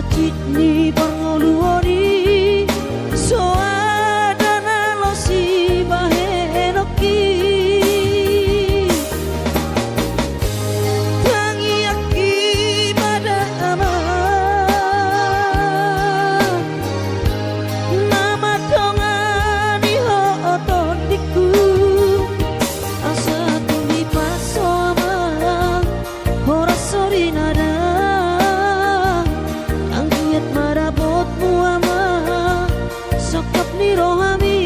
hati ni pangoluoni so adana lo si bahenoki tangi aki pada ama nama dongani ho otondiku asa tumi paso ama ora sori nada angkiat marabotmu ama sokap ni rohami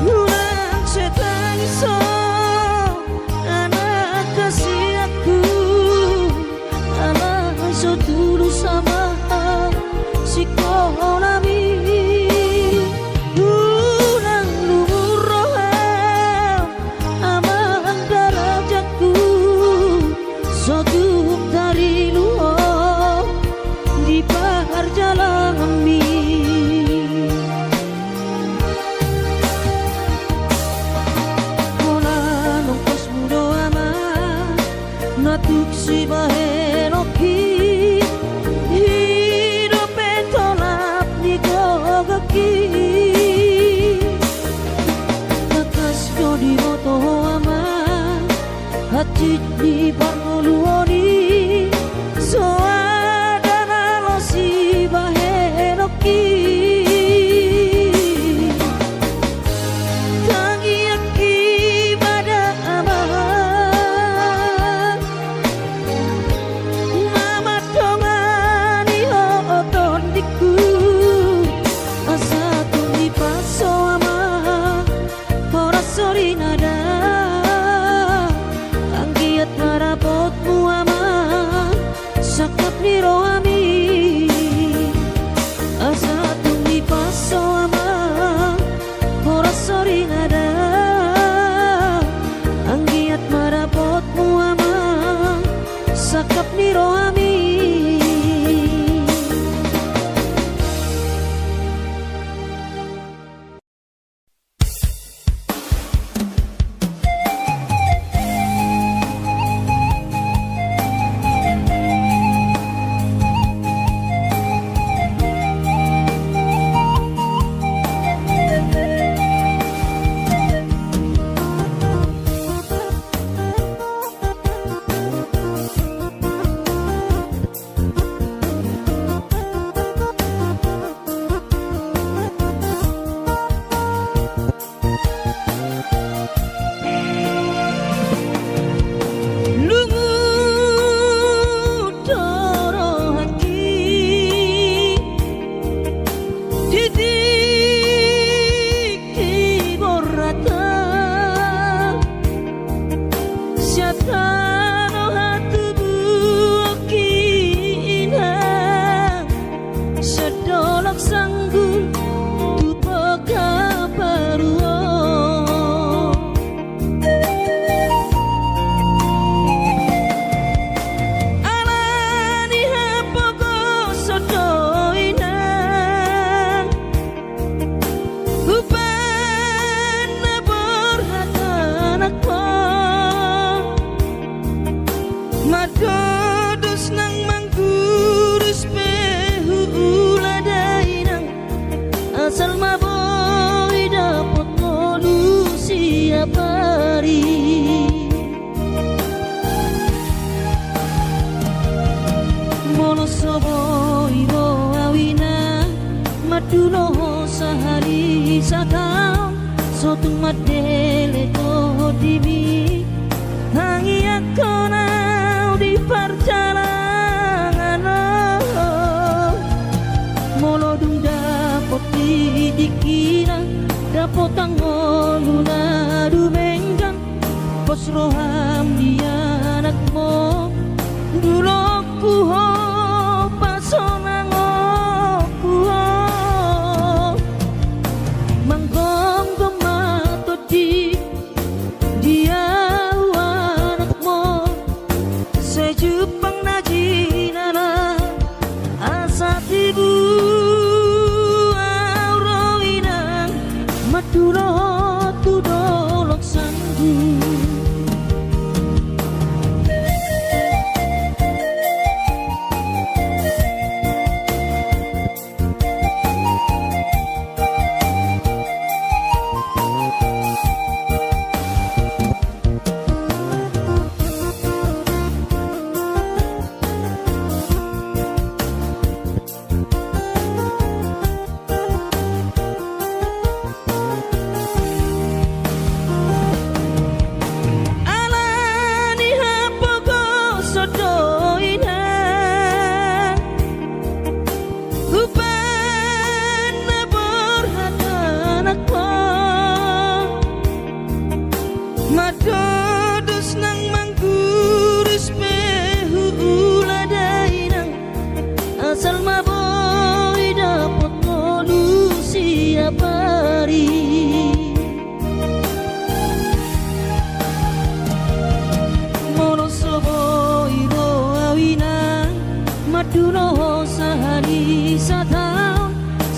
Ulang setangso anak kasih aku anak so tulus sama si konami ulang lumur roham amang darajaku so tuk dari luar di perjalanan mi natuk si bahenoki hidup etolap ni gogaki nakas ko di moto ama hati di pangoluoni so adana lo si bahenoki tangi aki pada ama sorry nada angkiat marabotmu ama sakap ni rohami asa tumi paso ama ora sorry nada angkiat marabotmu ama sakap ni rohami Madodos nang manggurus behula dainang asal maboy dapot molu siap hari mono soboy bo awina maduno sahari sakam sotung madele to dimi tangi akona di perjalanan molodung dapot dikira dapot angoluna dumenggan pos roham di anakmu dulu ku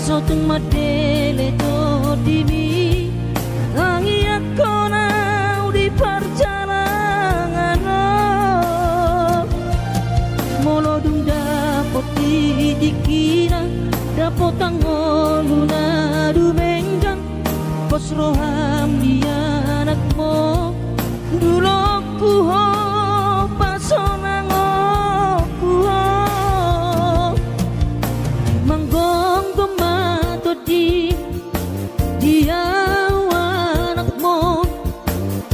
Sotong madele to dimi Tangi ako na di perjalanan Molodung dapot didikina Dapot ang oluna dumenggang Pos roham di anak mo Dulok kuho pasonang kuho Manggong gumato di anak mo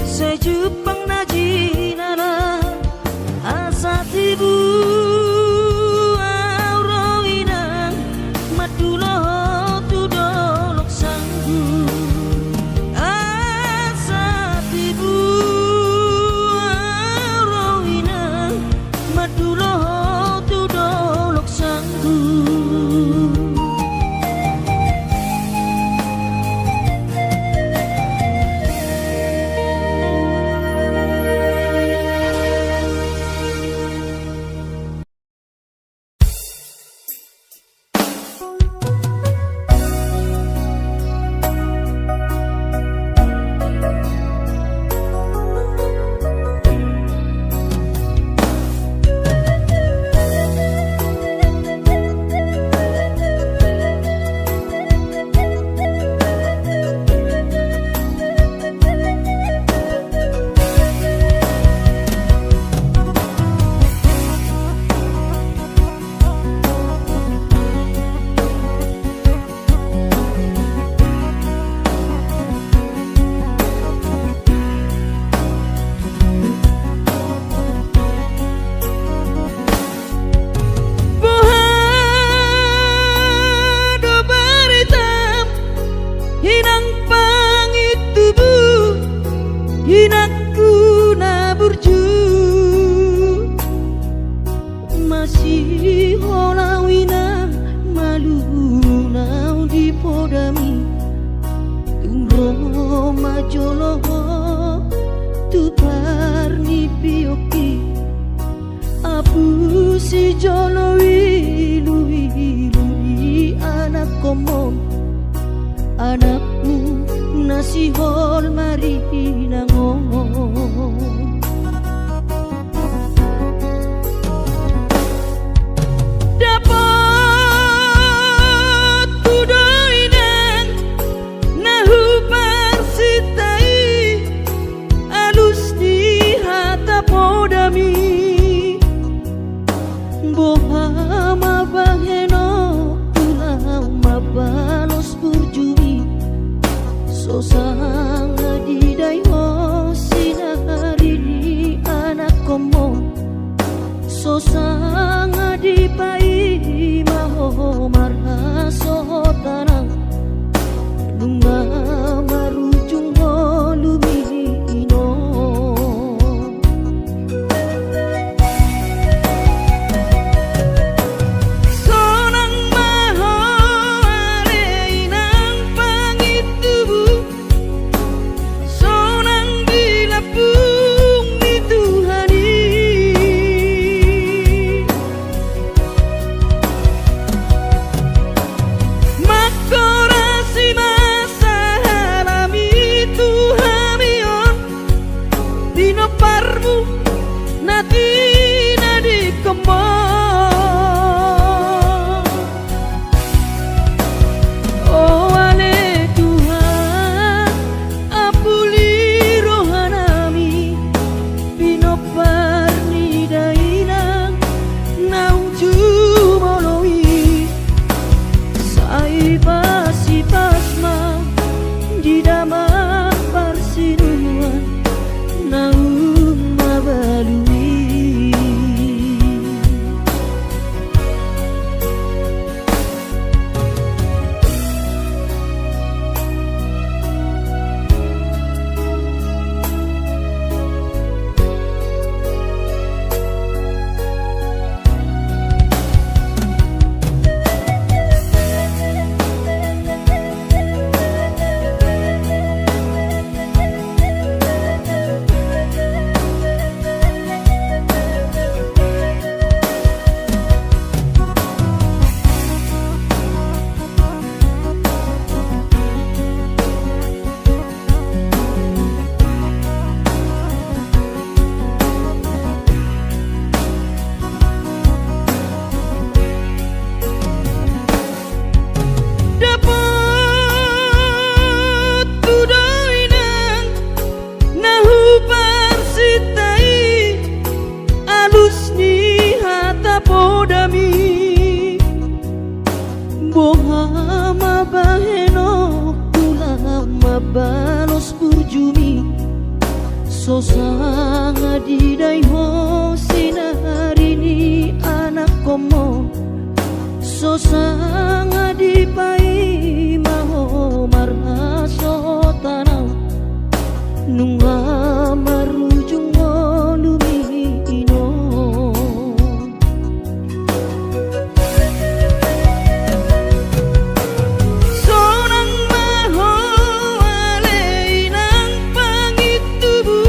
Sa Jepang na jinara asa tibu Auroinang madulo tudolok sanggu Asa tibu Auroinang madulo tudolok sanggu Hinakku na burju Masih holawina maluna di podami Tungro majoloho tu parni pioki Apu si jolowi lui anak komom Anakmu nasi hol mari nangon Dapat tudoinan nahu parsitai alus di hata podami Boha mabaheno ulau mabalos burjumi Sosang di dayo sinari di anak komo Sosang di pai maho marha sotanang Bunga marujung holumino Sonang maho areinang pangitubu Sonang dilapung di Tuhani Mak so sanga di dai ho sinari ni anak komo so sanga di pai maho marha so tanau nunga marujung lumino sonang maho alei nang pangitubu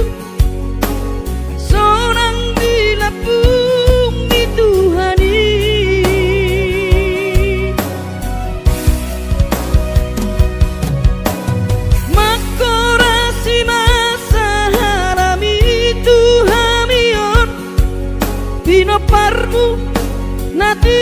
sonang dilapung di Tuhani makorasi masaharami Tuhamion pinoparmu nati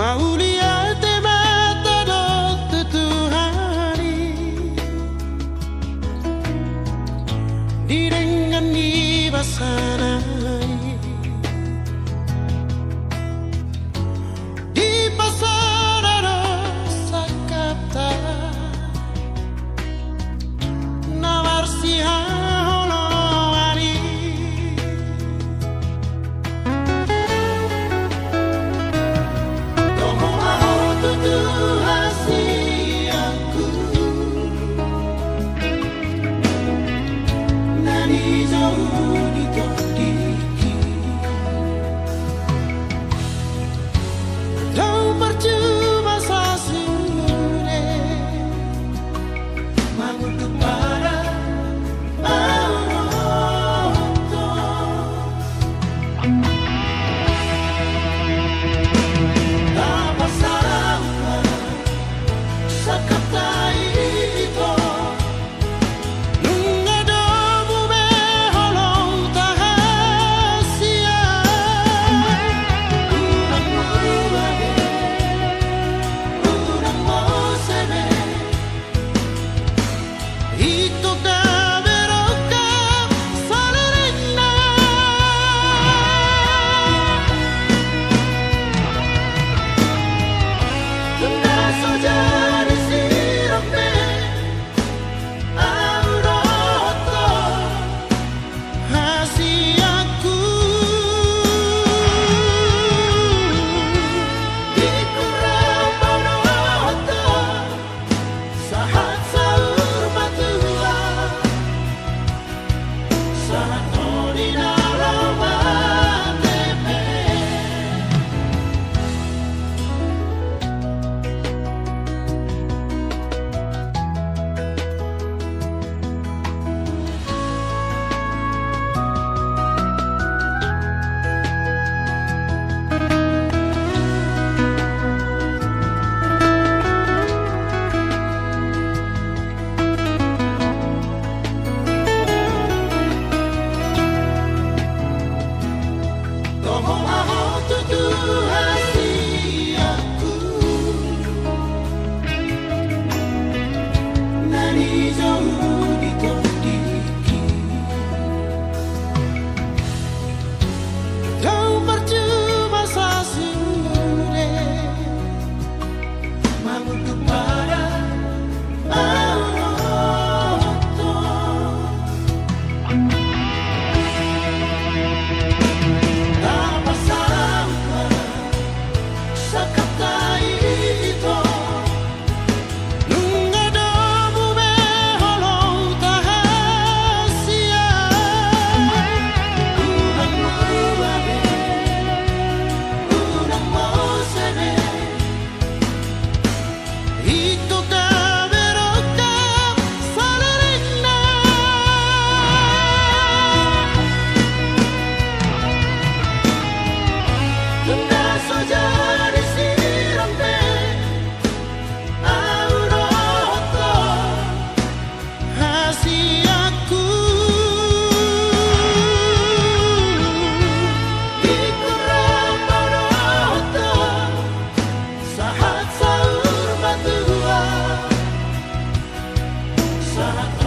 Mauliate matadot Tuhani di dengan ibasanai di pasararo sakapta nawarsiha holowani Tahan Sangat